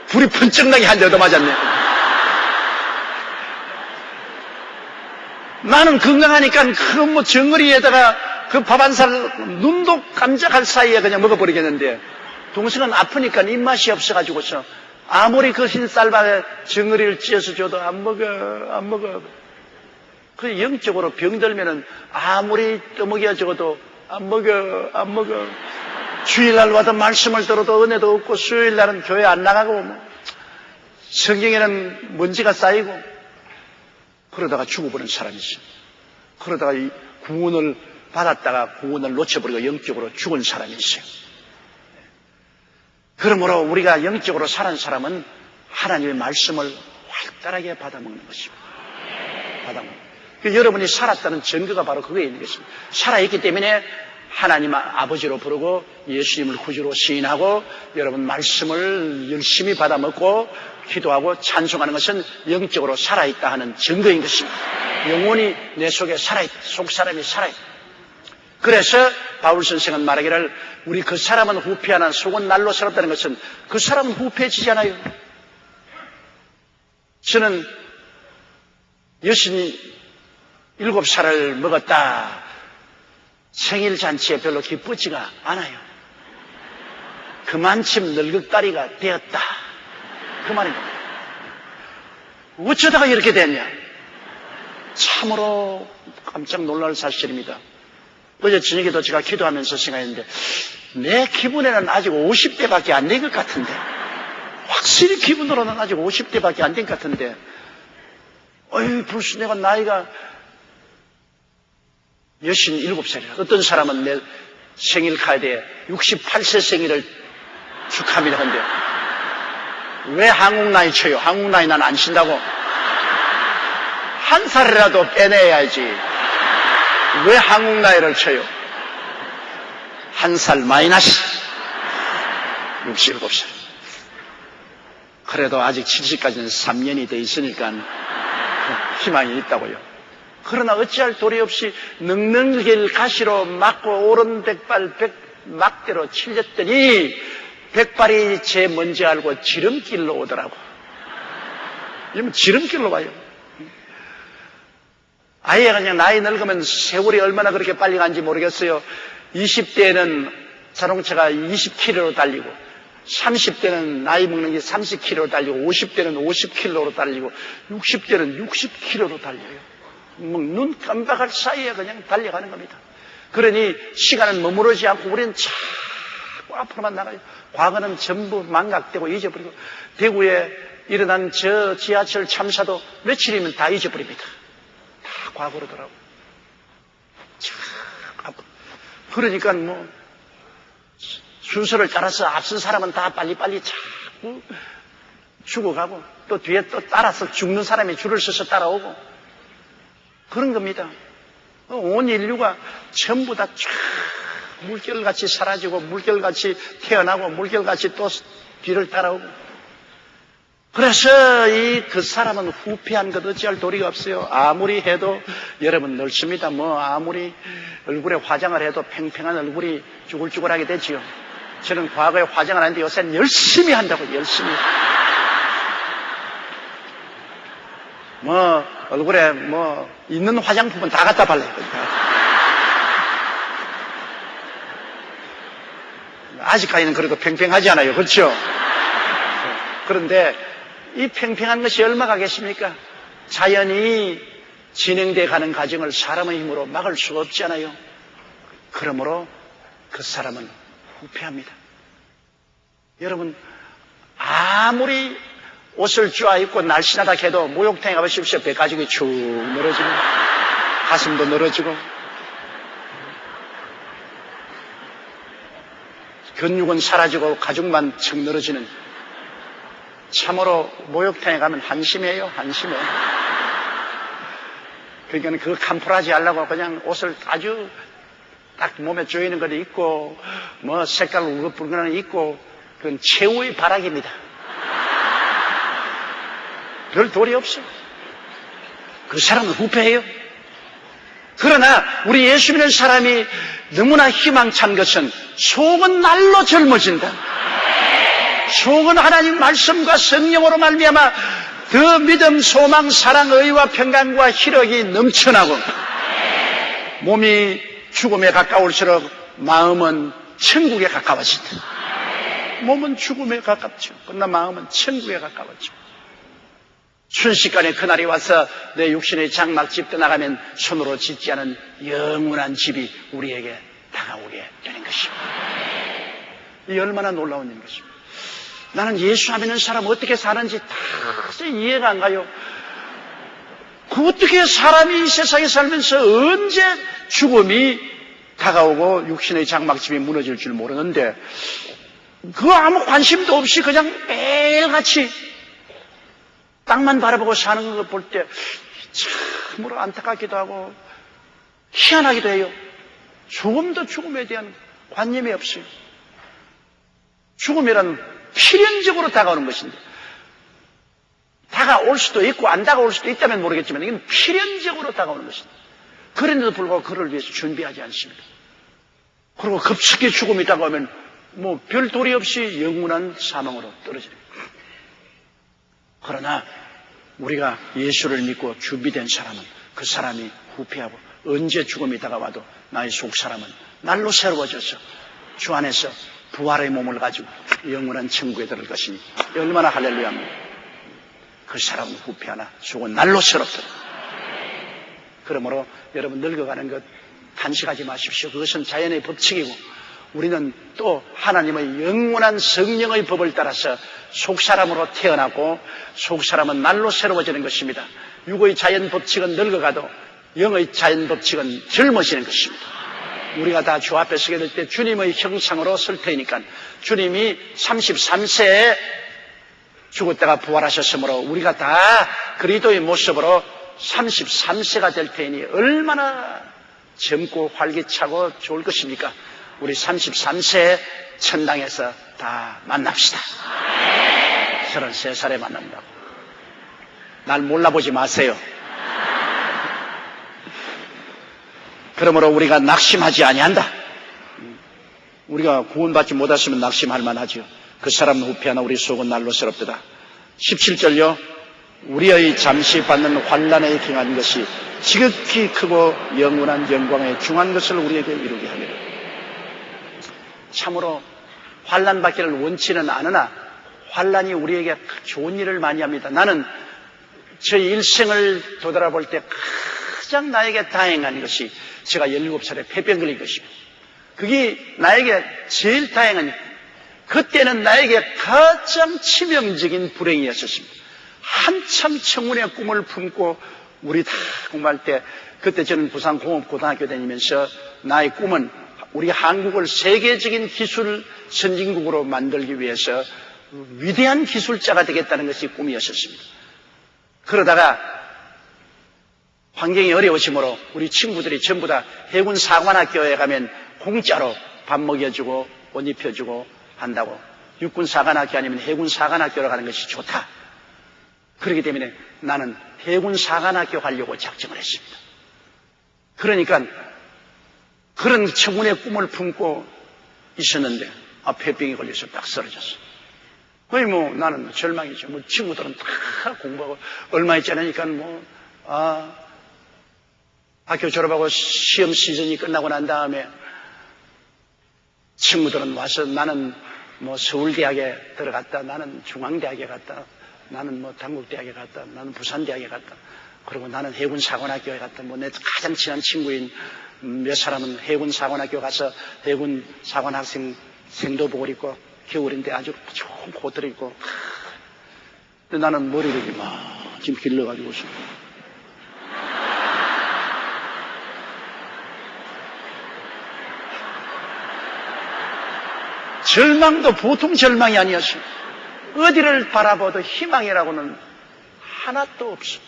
불이 번쩍 나게 한 대 얻어맞았네. 나는 건강하니까 그 뭐 정거리에다가 그 밥 한 살 눈도 깜짝할 사이에 그냥 먹어버리겠는데, 동생은 아프니까 입맛이 없어가지고서 아무리 그 흰 쌀밥에 정거리를 찧어서 줘도 안 먹어. 그 영적으로 병들면은 아무리 떠먹여 줘도 안 먹어. 주일날 와도 말씀을 들어도 은혜도 없고, 수요일날은 교회 안 나가고, 성경에는 먼지가 쌓이고, 그러다가 죽어버린 사람이 있어요. 그러다가 이 구원을 받았다가 구원을 놓쳐버리고 영적으로 죽은 사람이 있어요. 그러므로 우리가 영적으로 사는 사람은 하나님의 말씀을 활달하게 받아먹는 것입니다. 여러분이 살았다는 증거가 바로 그거에 있는 것입니다. 살아있기 때문에 하나님 아버지로 부르고 예수님을 구주로 시인하고 여러분 말씀을 열심히 받아먹고 기도하고 찬송하는 것은 영적으로 살아있다 하는 증거인 것입니다. 영혼이 내 속에 살아있다. 속 사람이 살아있다. 그래서 바울 선생은 말하기를 우리 그 사람은 후패하나 속은 날로 새롭다는 것은 그 사람은 후패해지잖아요. 저는 67살을 먹었다. 생일 잔치에 별로 기쁘지가 않아요. 그만큼 늙은다리가 되었다. 그 말입니다. 어쩌다가 이렇게 됐냐? 참으로 깜짝 놀랄 사실입니다. 어제 저녁에도 제가 기도하면서 생각했는데 내 기분에는 아직 50대밖에 안 된 것 같은데, 확실히 기분으로는 아직 50대밖에 안 된 것 같은데, 벌써 내가 나이가 67살이라. 어떤 사람은 내 생일 카드에 68세 생일을 축하합니다. 근데 왜 한국 나이 쳐요? 한국 나이 난 안 친다고. 한 살이라도 빼내야지. 왜 한국 나이를 쳐요? 한 살 마이너스 67살. 그래도 아직 70까지는 3년이 돼 있으니까 희망이 있다고요. 그러나 어찌할 도리 없이 능능길 가시로 맞고 오른 백발 막대로 칠렸더니 백발이 제 뭔지 알고 지름길로 오더라고. 이러면 지름길로 와요. 아예 그냥 나이 늙으면 세월이 얼마나 그렇게 빨리 간지 모르겠어요. 20대에는 자동차가 20km로 달리고, 30대는 나이 먹는 게 30km로 달리고, 50대는 50km로 달리고, 60대는 60km로 달려요. 눈 깜박할 사이에 그냥 달려가는 겁니다. 그러니 시간은 머무르지 않고 우리는 자꾸 앞으로만 나가요. 과거는 전부 망각되고 잊어버리고, 대구에 일어난 저 지하철 참사도 며칠이면 다 잊어버립니다. 다 과거로 돌아오고. 그러니까 순서를 따라서 앞선 사람은 다 빨리빨리 자꾸 죽어가고, 또 뒤에 또 따라서 죽는 사람이 줄을 서서 따라오고, 그런 겁니다. 온 인류가 전부 다 쫙 물결같이 사라지고, 물결같이 태어나고, 물결같이 또 뒤를 따라오고. 그래서 그 사람은 후패한 것 어찌할 도리가 없어요. 아무리 해도 여러분 넓습니다. 아무리 얼굴에 화장을 해도 팽팽한 얼굴이 쭈글쭈글하게 되지요. 저는 과거에 화장을 하는데 요새는 열심히 한다고, 열심히. 얼굴에 있는 화장품은 다 갖다 발라요. 아직까지는 그래도 팽팽하지 않아요. 그렇죠? 그런데 이 팽팽한 것이 얼마가 겠습니까? 자연이 진행돼 가는 과정을 사람의 힘으로 막을 수가 없잖아요. 그러므로 그 사람은 후패합니다. 여러분, 아무리 옷을 쪼아입고 날씬하다 해도 목욕탕에 가보십시오. 배 가죽이 축 늘어지고, 가슴도 늘어지고, 근육은 사라지고 가죽만 척 늘어지는, 참으로 목욕탕에 가면 한심해요. 한심해. 그러니까 그 캄프라지 하려고 그냥 옷을 아주 딱 몸에 조이는 거 입고, 색깔 울긋불긋한 거 입고, 그건 최후의 발악입니다. 별 도리 없어. 그 사람은 후패해요. 그러나 우리 예수 믿는 사람이 너무나 희망찬 것은 속은 날로 젊어진다. 속은 하나님 말씀과 성령으로 말미암아 더 믿음, 소망, 사랑, 의와 평강과 희력이 넘쳐나고 몸이 죽음에 가까울수록 마음은 천국에 가까워진다. 몸은 죽음에 가깝죠. 그러나 마음은 천국에 가까워져. 순식간에 그날이 와서 내 육신의 장막집 떠나가면 손으로 짓지 않은 영원한 집이 우리에게 다가오게 되는 것입니다. 이 얼마나 놀라운 일인 것입니다. 나는 예수 안 믿는 사람 어떻게 사는지 다 이해가 안 가요. 그 어떻게 사람이 이 세상에 살면서 언제 죽음이 다가오고 육신의 장막집이 무너질 줄 모르는데 그거 아무 관심도 없이 그냥 매일같이 땅만 바라보고 사는 걸 볼 때 참으로 안타깝기도 하고 희한하기도 해요. 죽음도 죽음에 대한 관념이 없어요. 죽음이란 필연적으로 다가오는 것인데 다가올 수도 있고 안 다가올 수도 있다면 모르겠지만 이건 필연적으로 다가오는 것입니다. 그런데도 불구하고 그를 위해서 준비하지 않습니다. 그리고 급속히 죽음이 다가오면 뭐 별 도리 없이 영원한 사망으로 떨어집니다. 그러나 우리가 예수를 믿고 준비된 사람은 그 사람이 후패하고 언제 죽음이 다가와도 나의 속 사람은 날로 새로워져서 주 안에서 부활의 몸을 가지고 영원한 천국에 들을 것이니 얼마나 할렐루야입니다. 그 사람은 후패하나 속은 날로 새롭더라. 그러므로 여러분 늙어가는 것 단식하지 마십시오. 그것은 자연의 법칙이고 우리는 또 하나님의 영원한 성령의 법을 따라서 속사람으로 태어났고 속사람은 날로 새로워지는 것입니다. 육의 자연 법칙은 늙어가도 영의 자연 법칙은 젊어지는 것입니다. 우리가 다 주 앞에 서게 될 때 주님의 형상으로 설 테니까 주님이 33세에 죽었다가 부활하셨으므로 우리가 다 그리스도의 모습으로 33세가 될 테니 얼마나 젊고 활기차고 좋을 것입니까? 우리 33세 천당에서 다 만납시다. 33살에 만난다고. 날 몰라보지 마세요. 그러므로 우리가 낙심하지 아니한다. 우리가 구원받지 못했으면 낙심할 만하지요. 그 사람은 후패하나 우리 속은 날로 새롭도다. 17절요. 우리의 잠시 받는 환난에 경한 것이 지극히 크고 영원한 영광에 중한 것을 우리에게 이루게 하리라. 참으로 환난 받기를 원치는 않으나 환난이 우리에게 좋은 일을 많이 합니다. 나는 저 일생을 되돌아볼 때 가장 나에게 다행한 것이 제가 17살에 폐병 걸린 것입니다. 그게 나에게 제일 다행한 일. 그때는 나에게 가장 치명적인 불행이었습니다. 한참 청운의 꿈을 품고 우리 다 공부할 때 그때 저는 부산공업고등학교 다니면서 나의 꿈은 우리 한국을 세계적인 기술 선진국으로 만들기 위해서 위대한 기술자가 되겠다는 것이 꿈이었습니다. 그러다가 환경이 어려워지므로 우리 친구들이 전부 다 해군 사관학교에 가면 공짜로 밥 먹여주고 옷 입혀주고 한다고 육군 사관학교 아니면 해군 사관학교로 가는 것이 좋다. 그렇기 때문에 나는 해군 사관학교 가려고 작정을 했습니다. 그러니까 그런 청운의 꿈을 품고 있었는데 폐병이 걸려서 딱 쓰러졌어. 거의 뭐 나는 절망이죠. 뭐 친구들은 다 공부하고 얼마 있지 않으니까 학교 졸업하고 시험 시즌이 끝나고 난 다음에 친구들은 와서 나는 뭐 서울대학에 들어갔다, 나는 중앙대학에 갔다, 나는 뭐 단국대학에 갔다, 나는 부산대학에 갔다, 그리고 나는 해군사관학교에 갔다. 뭐 내 가장 친한 친구인 몇 사람은 해군사관학교 가서 해군사관학생 생도복을 입고 겨울인데 아주 좋은 코트를 입고, 근데 나는 머리를 막 지금 길러가지고서 절망도 보통 절망이 아니었어요. 어디를 바라봐도 희망이라고는 하나도 없어.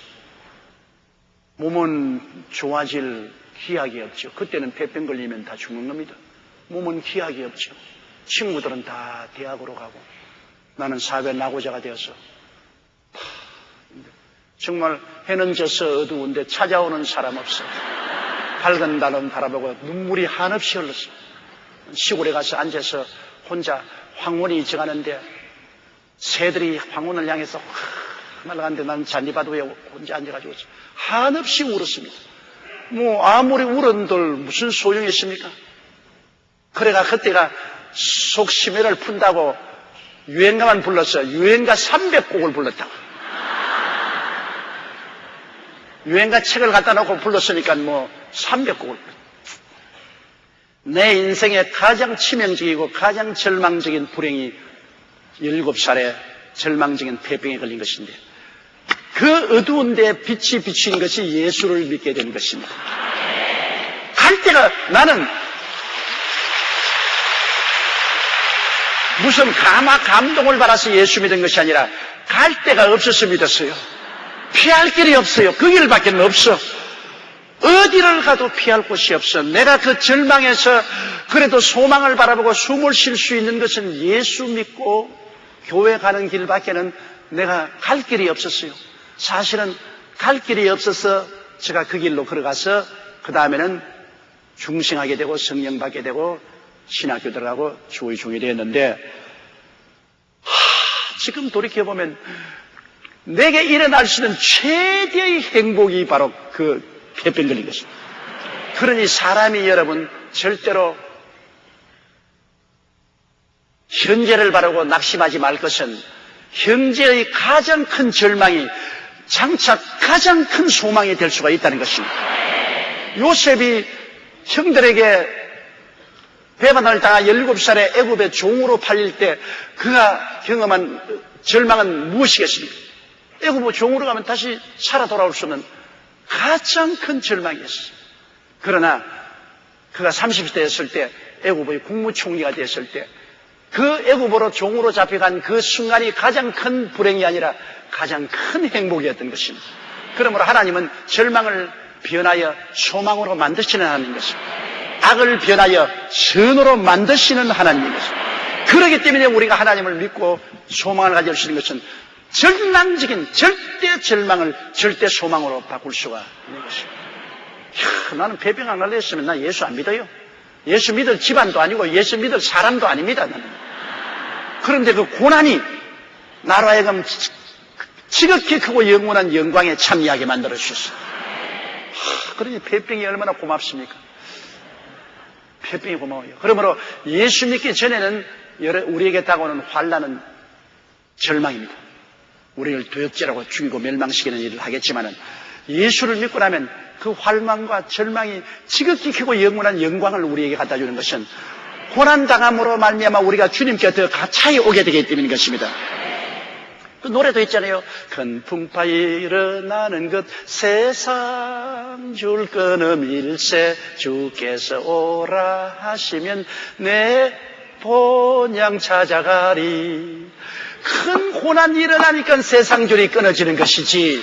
몸은 좋아질 기약이 없죠. 그때는 폐병 걸리면 다 죽는 겁니다. 몸은 기약이 없죠. 친구들은 다 대학으로 가고 나는 사회 낙오자가 되어서 정말 해는 져서 어두운데 찾아오는 사람 없어. 밝은 달은 바라보고 눈물이 한없이 흘렀어요. 시골에 가서 앉아서 혼자 황혼이 지가는데 새들이 황혼을 향해서 날아가는데 나는 잔디바도에 혼자 앉아가지고 한없이 울었습니다. 아무리 울은들 무슨 소용이 있습니까? 그래가 그때가 속심해를 푼다고 유행가만 불렀어. 유행가 300곡을 불렀다고. 유행가 책을 갖다 놓고 불렀으니까 300곡을 불렀다. 내 인생의 가장 치명적이고 가장 절망적인 불행이 7살에 절망적인 폐병에 걸린 것인데 그 어두운 데 빛이 비친 것이 예수를 믿게 된 것입니다. 갈 때가 나는 무슨 감동을 받아서 예수 믿은 것이 아니라 갈 데가 없어서 믿었어요. 피할 길이 없어요. 그 길밖에 없어. 어디를 가도 피할 곳이 없어. 내가 그 절망에서 그래도 소망을 바라보고 숨을 쉴 수 있는 것은 예수 믿고 교회 가는 길밖에는 내가 갈 길이 없었어요. 사실은 갈 길이 없어서 제가 그 길로 걸어가서 그 다음에는 중생하게 되고 성령 받게 되고 신학교 들어가고 주의 종이 되었는데 지금 돌이켜보면 내게 일어날 수 있는 최대의 행복이 바로 그 폐병 걸린 것입니다. 그러니 사람이 여러분 절대로 현재를 바라고 낙심하지 말 것은 현재의 가장 큰 절망이 장차 가장 큰 소망이 될 수가 있다는 것입니다. 요셉이 형들에게 배반을 당하 17살에 애굽의 종으로 팔릴 때 그가 경험한 절망은 무엇이겠습니까? 애굽의 종으로 가면 다시 살아 돌아올 수 없는 가장 큰 절망이었어요. 그러나 그가 30대였을 때 애굽의 국무총리가 됐을 때 그 애굽으로 종으로 잡혀간 그 순간이 가장 큰 불행이 아니라 가장 큰 행복이었던 것입니다. 그러므로 하나님은 절망을 변하여 소망으로 만드시는 하나님인 것입니다. 악을 변하여 선으로 만드시는 하나님인 것입니다. 그렇기 때문에 우리가 하나님을 믿고 소망을 가질 수 있는 것은 절망적인 절대 절망을 절대 소망으로 바꿀 수가 있는 것입니다. 나는 폐병 안 갈려 했으면 나 예수 안 믿어요. 예수 믿을 집안도 아니고 예수 믿을 사람도 아닙니다. 나는. 그런데 그 고난이 나로 하여금 지극히 크고 영원한 영광에 참여하게 만들어 주셨어요. 그러니 폐병이 얼마나 고맙습니까? 폐병이 고마워요. 그러므로 예수 믿기 전에는 우리에게 다가오는 환난은 절망입니다. 우리를 도역질하고 죽이고 멸망시키는 일을 하겠지만은 예수를 믿고 나면 그 환난과 절망이 지극히 크고 영원한 영광을 우리에게 갖다 주는 것은 고난당함으로 말미암아 우리가 주님께 더 가차이 오게 되기 때문인 것입니다. 그 노래도 있잖아요. 큰 풍파 일어나는 것 세상 줄 끊음 일세 주께서 오라 하시면 내 본향 찾아가리. 큰 고난이 일어나니까 세상 줄이 끊어지는 것이지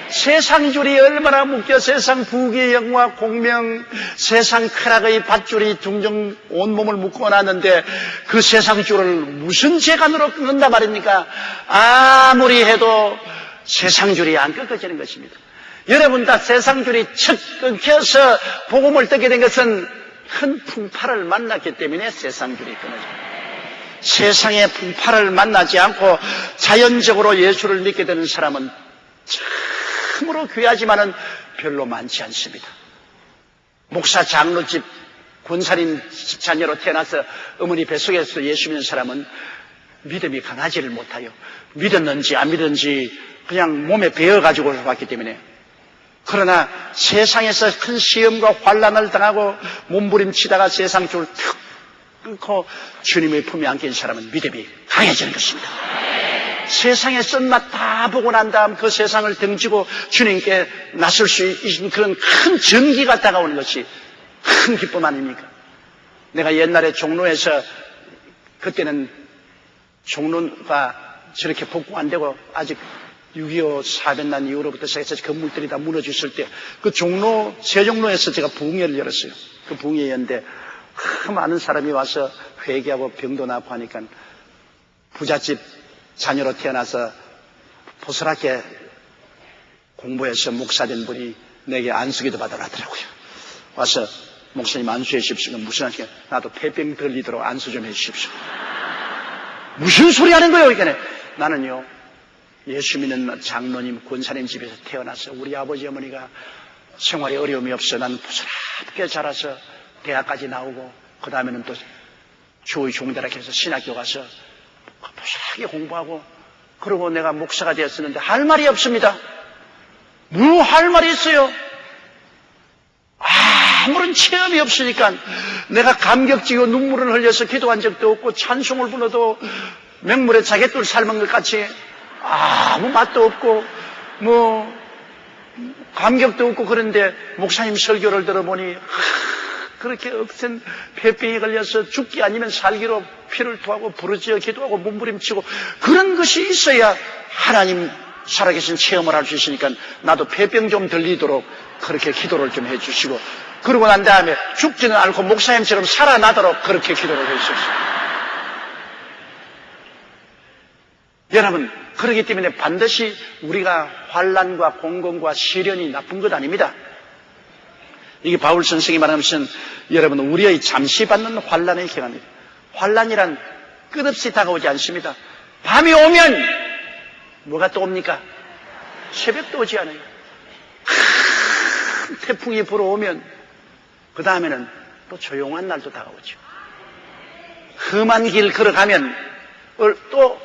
세상 줄이 얼마나 묶여 세상 부귀의 영화 공명 세상 쾌락의 밧줄이 둥정 온몸을 묶어놨는데 그 세상 줄을 무슨 재간으로 끊는다 말입니까? 아무리 해도 세상 줄이 안 끊어지는 것입니다. 여러분 다 세상 줄이 척 끊겨서 복음을 듣게 된 것은 큰 풍파를 만났기 때문에 세상 줄이 끊어집니다. 세상의 풍파를 만나지 않고 자연적으로 예수를 믿게 되는 사람은 참으로 귀하지만은 별로 많지 않습니다. 목사 장로집 권사님 자녀로 태어나서 어머니 뱃속에서 예수 믿는 사람은 믿음이 강하지를 못하여 믿었는지 안 믿었는지 그냥 몸에 배어가지고 왔기 때문에 그러나 세상에서 큰 시험과 환난을 당하고 몸부림치다가 세상 줄을 툭 끊고 주님의 품에 안긴 사람은 믿음이 강해지는 것입니다. 세상의 쓴맛 다 보고 난 다음 그 세상을 등지고 주님께 나설 수 있는 그런 큰 전기가 다가오는 것이 큰 기쁨 아닙니까? 내가 옛날에 종로에서 그때는 종로가 저렇게 복구 안 되고 아직 6.25 사변 난 이후로부터 시작해서 건물들이 다 무너졌을 때 그 종로 세종로에서 제가 부흥회를 열었어요. 그 부흥회였는데 많은 사람이 와서 회개하고 병도 나고 하니까 부잣집 자녀로 태어나서 포스랗게 공부해서 목사된 분이 내게 안수기도 받으라더라고요. 와서 목사님 안수해 주십시오. 무슨 안수냐? 나도 폐병 들리도록 안수 좀 해 주십시오. 무슨 소리 하는 거예요, 이게? 나는요, 예수 믿는 장로님, 권사님 집에서 태어나서 우리 아버지 어머니가 생활에 어려움이 없어. 나는 부스럽게 자라서 대학까지 나오고, 그 다음에는 또 교의 종대학교에서 신학교 가서 부스럽게 공부하고, 그러고 내가 목사가 되었었는데 할 말이 없습니다. 뭐 할 말이 있어요? 아무런 체험이 없으니까 내가 감격지고 눈물을 흘려서 기도한 적도 없고 찬송을 불러도 맹물에 자갯돌 삶은 것 같이 아무 맛도 없고 뭐 감격도 없고 그런데 목사님 설교를 들어보니 그렇게 억센 폐병에 걸려서 죽기 아니면 살기로 피를 토하고 부르짖어 기도하고 몸부림치고 그런 것이 있어야 하나님 살아계신 체험을 할 수 있으니까 나도 폐병 좀 들리도록 그렇게 기도를 좀 해주시고 그러고 난 다음에 죽지는 않고 목사님처럼 살아나도록 그렇게 기도를 해주셨어요. 여러분, 그렇기 때문에 반드시 우리가 환난과 공공과 시련이 나쁜 것 아닙니다. 이게 바울 선생이 말하는 것은 여러분 우리의 잠시 받는 환난의 경험입니다. 환난이란 끝없이 다가오지 않습니다. 밤이 오면 뭐가 또 옵니까? 새벽도 오지 않아요. 큰 태풍이 불어오면 그 다음에는 또 조용한 날도 다가오죠. 험한 길 걸어가면 또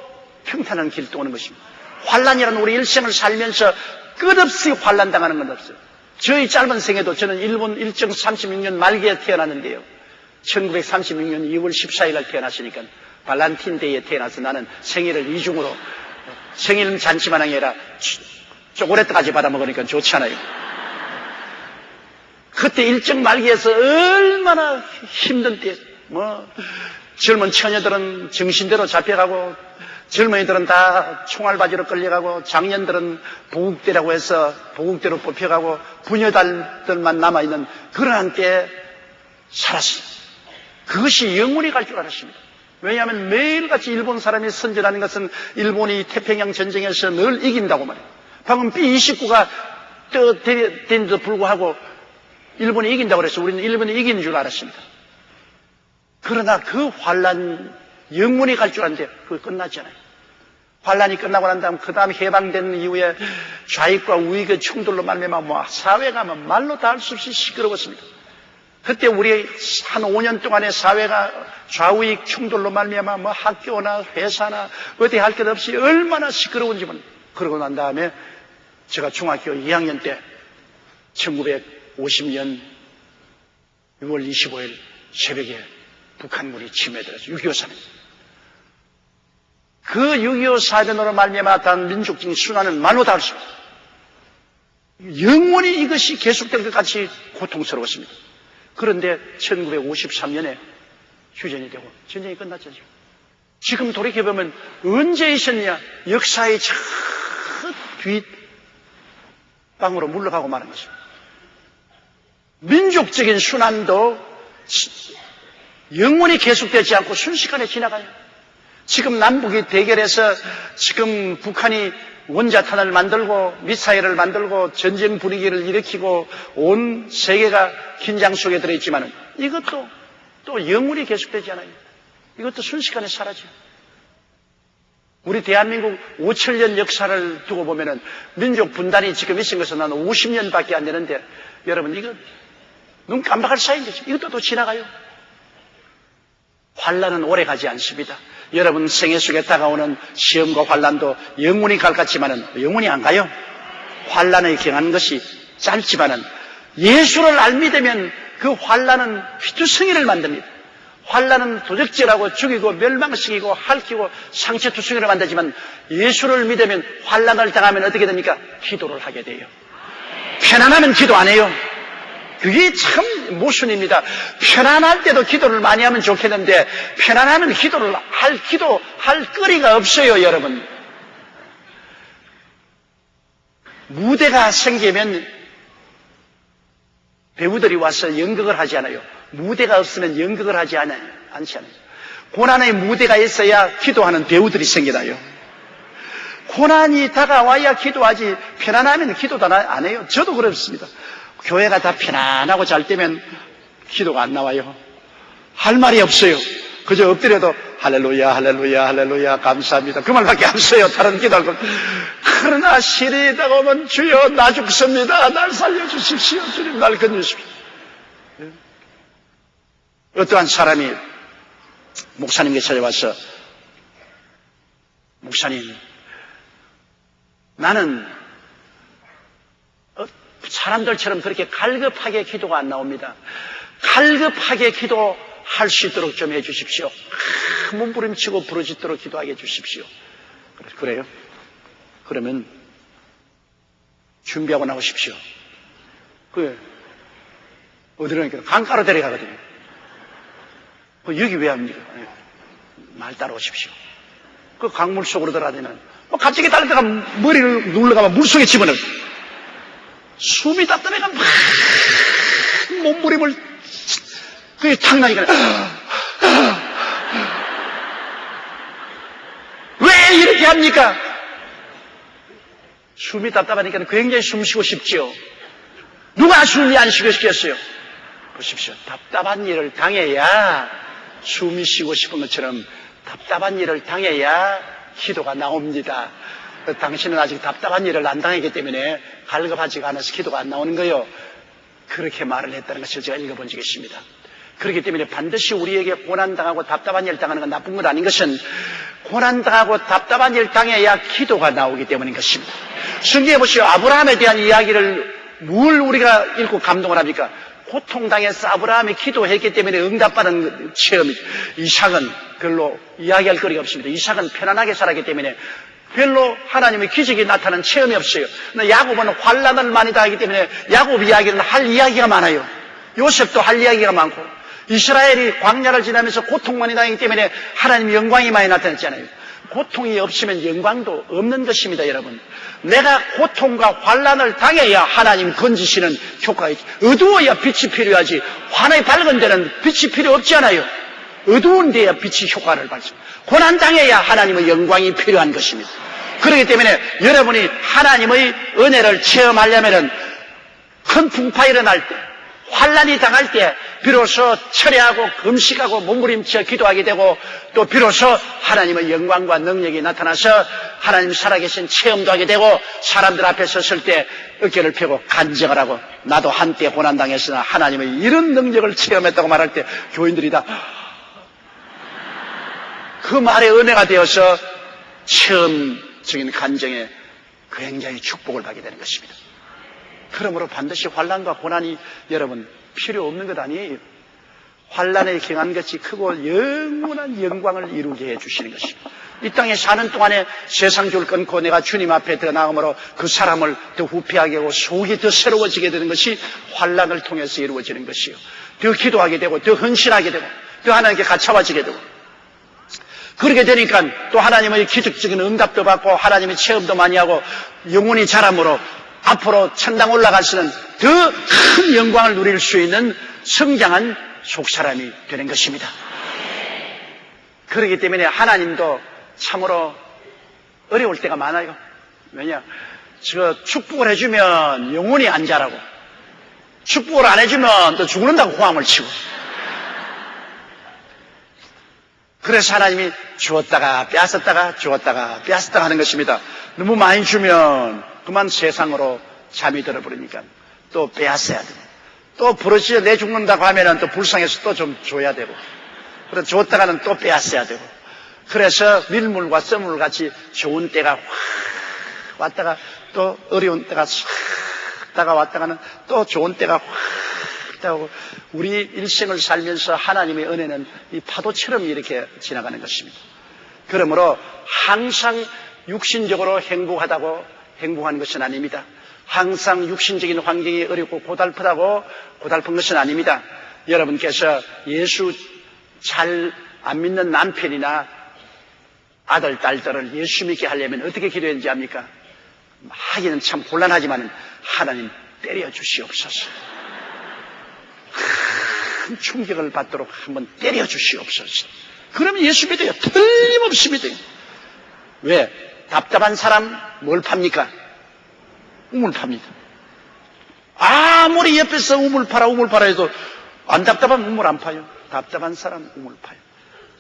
평탄한 길 또 오는 것입니다. 환난이라는 우리 일생을 살면서 끝없이 환난당하는 건 없어요. 저희 짧은 생애도 저는 일본 1936년 말기에 태어났는데요. 1936년 2월 14일 날 태어났으니까 발란틴데이에 태어나서 나는 생일을 이중으로 생일 잔치만 한 게 아니라 초콜릿까지 받아먹으니까 좋잖아요. 그때 일정 말기에서 얼마나 힘든 때, 젊은 처녀들은 정신대로 잡혀가고, 젊은이들은 다 총알바지로 끌려가고, 장년들은 보국대라고 해서 보국대로 뽑혀가고, 부녀들만 남아있는 그러한 때에 살았어요. 그것이 영원히 갈 줄 알았습니다. 왜냐하면 매일같이 일본 사람이 선전하는 것은 일본이 태평양 전쟁에서 늘 이긴다고 말해요. 방금 B-29가 떠대는데도 불구하고 일본이 이긴다고 그래서 우리는 일본이 이기는 줄 알았습니다. 그러나 그 환란 영원히 갈 줄 알았는데 그거 끝났잖아요. 환란이 끝나고 난 다음 그 다음 해방된 이후에 좌익과 우익의 충돌로 말미암아 사회가 말로 다 할 수 없이 시끄러웠습니다. 그때 우리 한 5년 동안의 사회가 좌우익 충돌로 말미암아 학교나 회사나 어디 할 것 없이 얼마나 시끄러운지 그러고 난 다음에 제가 중학교 2학년 때 1950년 6월 25일 새벽에 북한군이 침해들어서 6.25 사변. 그 6.25 사변으로 말미암았던 민족적인 순환은 말로 다 할 수 없습니다. 영원히 이것이 계속될 것 같이 고통스러웠습니다. 그런데 1953년에 휴전이 되고 전쟁이 끝났죠. 지금 돌이켜보면 언제 있었냐? 역사의 저 뒷방으로 물러가고 마는 것입니다. 민족적인 순환도 영원히 계속되지 않고 순식간에 지나가요. 지금 남북이 대결해서 지금 북한이 원자탄을 만들고 미사일을 만들고 전쟁 분위기를 일으키고 온 세계가 긴장 속에 들어있지만 이것도 또 영원히 계속되지 않아요. 이것도 순식간에 사라져요. 우리 대한민국 5천년 역사를 두고 보면은 민족 분단이 지금 있은 것은 한 50년밖에 안 되는데 여러분 이거 눈 깜박할 사이인 거죠. 이것도 또 지나가요. 환란은 오래 가지 않습니다. 여러분 생애 속에 다가오는 시험과 환란도 영원히 갈 것 같지만은 영원히 안 가요. 환란을 경한 것이 짧지만은 예수를 알게 되면 그 환란은 피투성이를 만듭니다. 환란은 도적질하고 죽이고 멸망시키고 핥히고 상처투성이를 만들지만 예수를 믿으면 환란을 당하면 어떻게 됩니까? 기도를 하게 돼요. 편안하면 기도 안 해요. 그게 참 모순입니다. 편안할 때도 기도를 많이 하면 좋겠는데 편안하면 기도를 할 거리가 없어요, 여러분. 무대가 생기면 배우들이 와서 연극을 하지 않아요. 무대가 없으면 연극을 하지 않지 않아요. 고난의 무대가 있어야 기도하는 배우들이 생겨나요. 고난이 다가와야 기도하지 편안하면 기도도 안 해요. 저도 그렇습니다. 교회가 다 편안하고 잘 되면 기도가 안 나와요. 할 말이 없어요. 그저 엎드려도 할렐루야 할렐루야 할렐루야 감사합니다 그 말밖에 안 써요. 다른 기도할 것. 그러나 시련이 다가오면 주여 나 죽습니다. 날 살려주십시오. 주님 날 건져주십시오. 어떠한 사람이 목사님께 찾아와서 목사님 나는 사람들처럼 그렇게 갈급하게 기도가 안 나옵니다. 갈급하게 기도할 수 있도록 좀 해주십시오. 몸부림치고 부르짖도록 기도하게 해주십시오. 그래요? 그러면 준비하고 나오십시오. 어디로 가니까 강가로 데려가거든요. 여기 왜 합니까? 말 따라오십시오. 그 강물 속으로 들어가면 갑자기 다른 데가 머리를 눌러가면 물속에 집어넣어. 숨이 답답해가 막 몸부림을 그게 탁 나니까 왜 이렇게 합니까? 숨이 답답하니까 굉장히 숨 쉬고 싶지요. 누가 숨이 안 쉬고 싶겠어요? 보십시오. 답답한 일을 당해야 숨이 쉬고 싶은 것처럼 답답한 일을 당해야 기도가 나옵니다. 당신은 아직 답답한 일을 안 당했기 때문에 갈급하지가 않아서 기도가 안 나오는 거예요. 그렇게 말을 했다는 것을 제가 읽어본 적이 있습니다. 그렇기 때문에 반드시 우리에게 고난당하고 답답한 일을 당하는 건 나쁜 것 아닌 것은 고난당하고 답답한 일을 당해야 기도가 나오기 때문인 것입니다. 성경에 보시오. 아브라함에 대한 이야기를 뭘 우리가 읽고 감동을 합니까? 고통당해서 아브라함이 기도했기 때문에 응답받은 체험이죠. 이삭은 별로 이야기할 거리가 없습니다. 이삭은 편안하게 살았기 때문에 별로 하나님의 기적이 나타나는 체험이 없어요. 야곱은 환난을 많이 당하기 때문에 야곱 이야기는 할 이야기가 많아요. 요셉도 할 이야기가 많고 이스라엘이 광야를 지나면서 고통 많이 당하기 때문에 하나님의 영광이 많이 나타났잖아요. 고통이 없으면 영광도 없는 것입니다. 여러분, 내가 고통과 환난을 당해야 하나님 건지시는 효과가 있죠. 어두워야 빛이 필요하지 환하게 밝은 데는 빛이 필요 없지 않아요. 어두운 데야 빛이 효과를 발생. 고난 당해야 하나님의 영광이 필요한 것입니다. 그렇기 때문에 여러분이 하나님의 은혜를 체험하려면 큰 풍파가 일어날 때, 환난이 당할 때 비로소 철회하고 금식하고 몸부림쳐 기도하게 되고 또 비로소 하나님의 영광과 능력이 나타나서 하나님 살아계신 체험도 하게 되고 사람들 앞에 섰을 때 어깨를 펴고 간증을 하고 나도 한때 고난당했으나 하나님의 이런 능력을 체험했다고 말할 때 교인들이 다 그 말의 은혜가 되어서 체험적인 간증에 굉장히 축복을 받게 되는 것입니다. 그러므로 반드시 환난과 고난이 여러분 필요 없는 것 아니에요. 환난에 경한 것이 크고 영원한 영광을 이루게 해주시는 것입니다. 이 땅에 사는 동안에 세상 줄 끊고 내가 주님 앞에 더 나아감으로 그 사람을 더 후피하게 하고 속이 더 새로워지게 되는 것이 환난을 통해서 이루어지는 것이요. 더 기도하게 되고 더 헌신하게 되고 더 하나님께 가까워지게 되고 그렇게 되니까 또 하나님의 기적적인 응답도 받고 하나님의 체험도 많이 하고 영혼이 자람으로 앞으로 천당 올라갈 수는 더 큰 영광을 누릴 수 있는 성장한 속사람이 되는 것입니다. 그렇기 때문에 하나님도 참으로 어려울 때가 많아요. 왜냐? 축복을 해주면 영혼이 안 자라고 축복을 안 해주면 또 죽는다고 호함을 치고 그래서 하나님이 주었다가 빼앗았다가 주었다가 빼앗았다가 하는 것입니다. 너무 많이 주면 그만 세상으로 잠이 들어버리니까 또 빼앗아야 되고 또 부러지게 내 죽는다고 하면 또 불쌍해서 또 좀 줘야 되고 그래서 줬다가는 또 빼앗아야 되고 그래서 밀물과 썰물 같이 좋은 때가 확 왔다가 또 어려운 때가 싹 다가왔다가는 또 좋은 때가 확 다가오고 우리 일생을 살면서 하나님의 은혜는 이 파도처럼 이렇게 지나가는 것입니다. 그러므로 항상 육신적으로 행복하다고 행복한 것은 아닙니다. 항상 육신적인 환경이 어렵고 고달프다고 고달픈 것은 아닙니다. 여러분께서 예수 잘 안 믿는 남편이나 아들, 딸들을 예수 믿게 하려면 어떻게 기도했는지 압니까? 하기는 참 곤란하지만 하나님 때려 주시옵소서. 큰 충격을 받도록 한번 때려 주시옵소서. 그러면 예수 믿어요. 틀림없이 믿어요. 왜? 답답한 사람 뭘 팝니까? 우물 팝니다. 아무리 옆에서 우물 파라 해도 안 답답하면 우물 안 파요. 답답한 사람 우물 파요.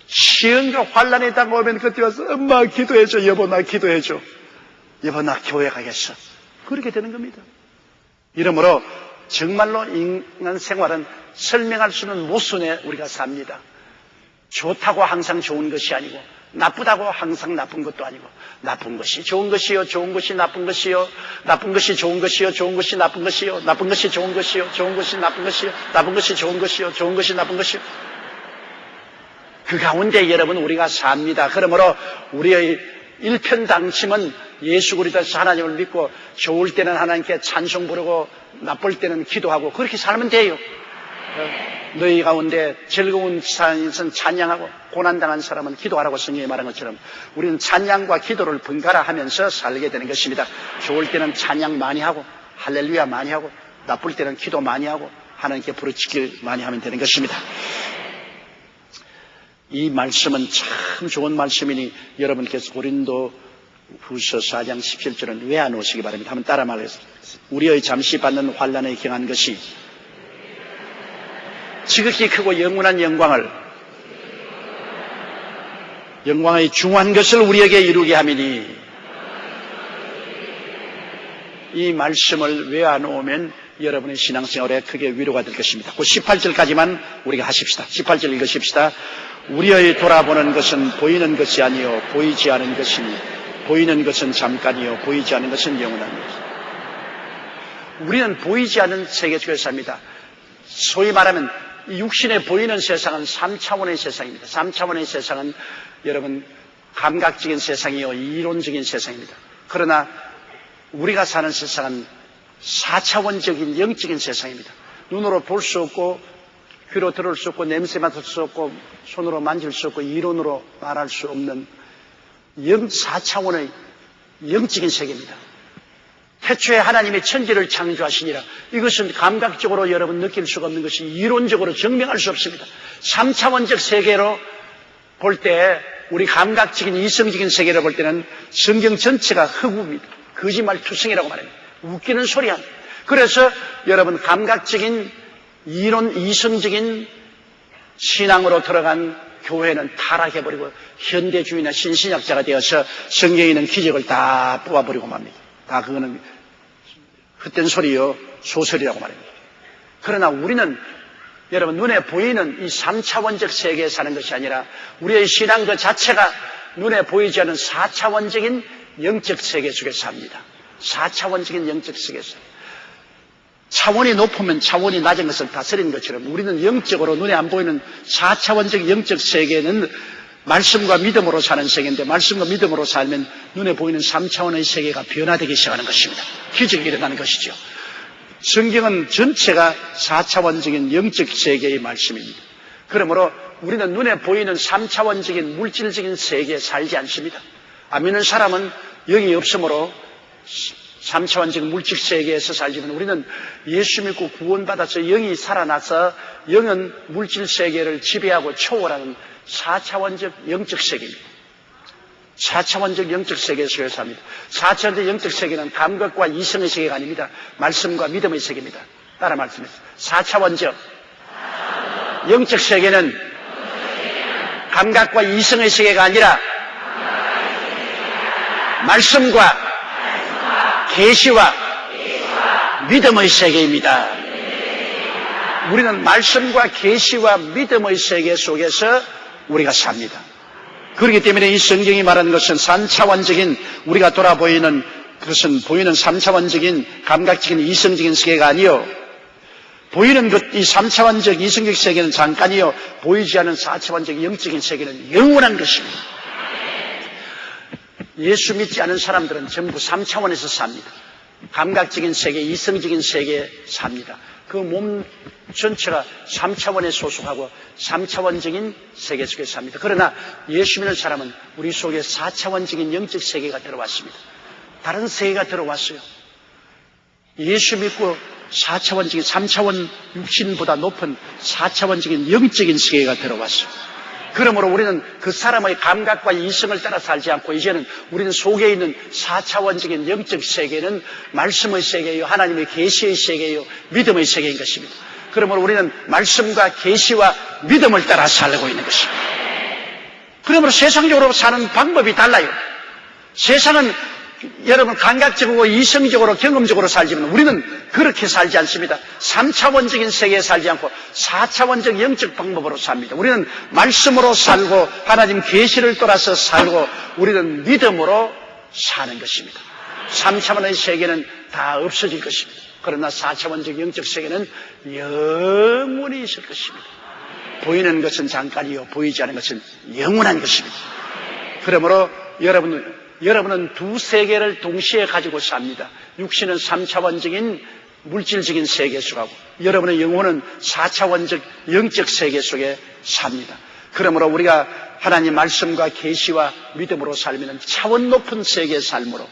시험과 환란에 다가오면 그때 와서 엄마 기도해줘. 여보 나 기도해줘. 여보 나 교회 가겠어. 그렇게 되는 겁니다. 이러므로 정말로 인간 생활은 설명할 수는 모순에 우리가 삽니다. 좋다고 항상 좋은 것이 아니고 나쁘다고 항상 나쁜 것도 아니고 나쁜 것이 좋은 것이요 좋은 것이 나쁜 것이요 나쁜 것이 좋은 것이요 좋은 것이 나쁜 것이요 나쁜 것이 좋은 것이요 좋은 것이 나쁜 것이요 나쁜 것이 좋은 것이요 좋은 것이 나쁜 것이요 그 가운데 여러분 우리가 삽니다. 그러므로 우리의 일편당침은 예수 그리스도 하나님을 믿고 좋을 때는 하나님께 찬송 부르고 나쁠 때는 기도하고 그렇게 살면 돼요. 너희 가운데 즐거운 사람은 찬양하고 고난당한 사람은 기도하라고 성경에 말한 것처럼 우리는 찬양과 기도를 번갈아 하면서 살게 되는 것입니다. 좋을 때는 찬양 많이 하고 할렐루야 많이 하고 나쁠 때는 기도 많이 하고 하나님께 부르짖기 많이 하면 되는 것입니다. 이 말씀은 참 좋은 말씀이니 여러분께서 고린도 후서 4장 17절은 외워놓으시기 바랍니다. 한번 따라 말해주세요. 우리의 잠시 받는 환난에 경한 것이 지극히 크고 영원한 영광의 중요한 것을 우리에게 이루게 함이니 이 말씀을 외워놓으면 여러분의 신앙생활에 크게 위로가 될 것입니다. 그 18절까지만 우리가 하십시다. 18절 읽으십시다. 우리의 돌아보는 것은 보이는 것이 아니요 보이지 않은 것이니 보이는 것은 잠깐이요 보이지 않은 것은 영원한 것이니 우리는 보이지 않는 세계 속에서 삽니다. 소위 말하면 육신에 보이는 세상은 3차원의 세상입니다. 3차원의 세상은 여러분 감각적인 세상이요 이론적인 세상입니다. 그러나 우리가 사는 세상은 4차원적인 영적인 세상입니다. 눈으로 볼 수 없고 귀로 들을 수 없고 냄새 맡을 수 없고 손으로 만질 수 없고 이론으로 말할 수 없는 4차원의 영적인 세계입니다. 태초에 하나님이 천지를 창조하시니라. 이것은 감각적으로 여러분 느낄 수가 없는 것이 이론적으로 증명할 수 없습니다. 3차원적 세계로 볼 때 우리 감각적인 이성적인 세계로 볼 때는 성경 전체가 흑우입니다. 거짓말투성이라고 말합니다. 웃기는 소리 합니다. 그래서 여러분 감각적인 이론 이성적인 신앙으로 들어간 교회는 타락해버리고 현대주의나 신신약자가 되어서 성경에 있는 기적을 다 뽑아버리고 맙니다. 다 그거는 헛된 소리요 소설이라고 말합니다. 그러나 우리는 여러분 눈에 보이는 이 3차원적 세계에 사는 것이 아니라 우리의 신앙 그 자체가 눈에 보이지 않는 4차원적인 영적 세계 속에서 삽니다. 4차원적인 영적 세계에서 차원이 높으면 차원이 낮은 것을 다스리는 것처럼 우리는 영적으로 눈에 안 보이는 4차원적 영적 세계는 말씀과 믿음으로 사는 세계인데 말씀과 믿음으로 살면 눈에 보이는 3차원의 세계가 변화되기 시작하는 것입니다. 기적이 일어나는 것이죠. 성경은 전체가 4차원적인 영적 세계의 말씀입니다. 그러므로 우리는 눈에 보이는 3차원적인 물질적인 세계에 살지 않습니다. 안 믿는 사람은 영이 없으므로 3차원적 물질 세계에서 살지만 우리는 예수 믿고 구원받아서 영이 살아나서 영은 물질 세계를 지배하고 초월하는 4차원적 영적 세계입니다. 4차원적 영적 세계 속에서 삽니다. 4차원적 영적 세계는 감각과 이성의 세계가 아닙니다. 말씀과 믿음의 세계입니다. 따라 말씀해주세요. 4차원적 영적 세계는 감각과 이성의 세계가 아니라 말씀과 계시와 믿음의 세계입니다. 우리는 말씀과 계시와 믿음의 세계 속에서 우리가 삽니다. 그렇기 때문에 이 성경이 말하는 것은 3차원적인 우리가 돌아보이는 그것은 보이는 3차원적인 감각적인 이성적인 세계가 아니요 보이는 것 이 3차원적 이성적 세계는 잠깐이요 보이지 않은 4차원적 영적인 세계는 영원한 것입니다. 예수 믿지 않은 사람들은 전부 3차원에서 삽니다. 감각적인 세계, 이성적인 세계에 삽니다. 그 몸 전체가 3차원에 소속하고 3차원적인 세계 속에 삽니다. 그러나 예수 믿는 사람은 우리 속에 4차원적인 영적 세계가 들어왔습니다. 다른 세계가 들어왔어요. 예수 믿고 4차원적인 3차원 육신보다 높은 4차원적인 영적인 세계가 들어왔어요. 그러므로 우리는 그 사람의 감각과 이성을 따라 살지 않고 이제는 우리는 속에 있는 4차원적인 영적 세계는 말씀의 세계예요. 하나님의 계시의 세계예요. 믿음의 세계인 것입니다. 그러므로 우리는 말씀과 계시와 믿음을 따라 살고 있는 것입니다. 그러므로 세상적으로 사는 방법이 달라요. 세상은 여러분 감각적이고 이성적으로 경험적으로 살지만 우리는 그렇게 살지 않습니다. 3차원적인 세계에 살지 않고 4차원적 영적 방법으로 삽니다. 우리는 말씀으로 살고 하나님 계시를 따라서 살고 우리는 믿음으로 사는 것입니다. 3차원의 세계는 다 없어질 것입니다. 그러나 4차원적 영적 세계는 영원히 있을 것입니다. 보이는 것은 잠깐이요 보이지 않는 것은 영원한 것입니다. 그러므로 여러분은 두 세계를 동시에 가지고 삽니다. 육신은 3차원적인 물질적인 세계 속하고 여러분의 영혼은 4차원적 영적 세계 속에 삽니다. 그러므로 우리가 하나님 말씀과 계시와 믿음으로 살면 차원 높은 세계의 삶으로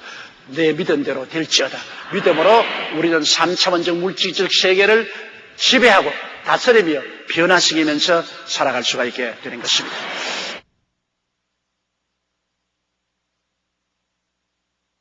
내 믿음대로 될지어다. 믿음으로 우리는 3차원적 물질적 세계를 지배하고 다스리며 변화시키면서 살아갈 수가 있게 되는 것입니다.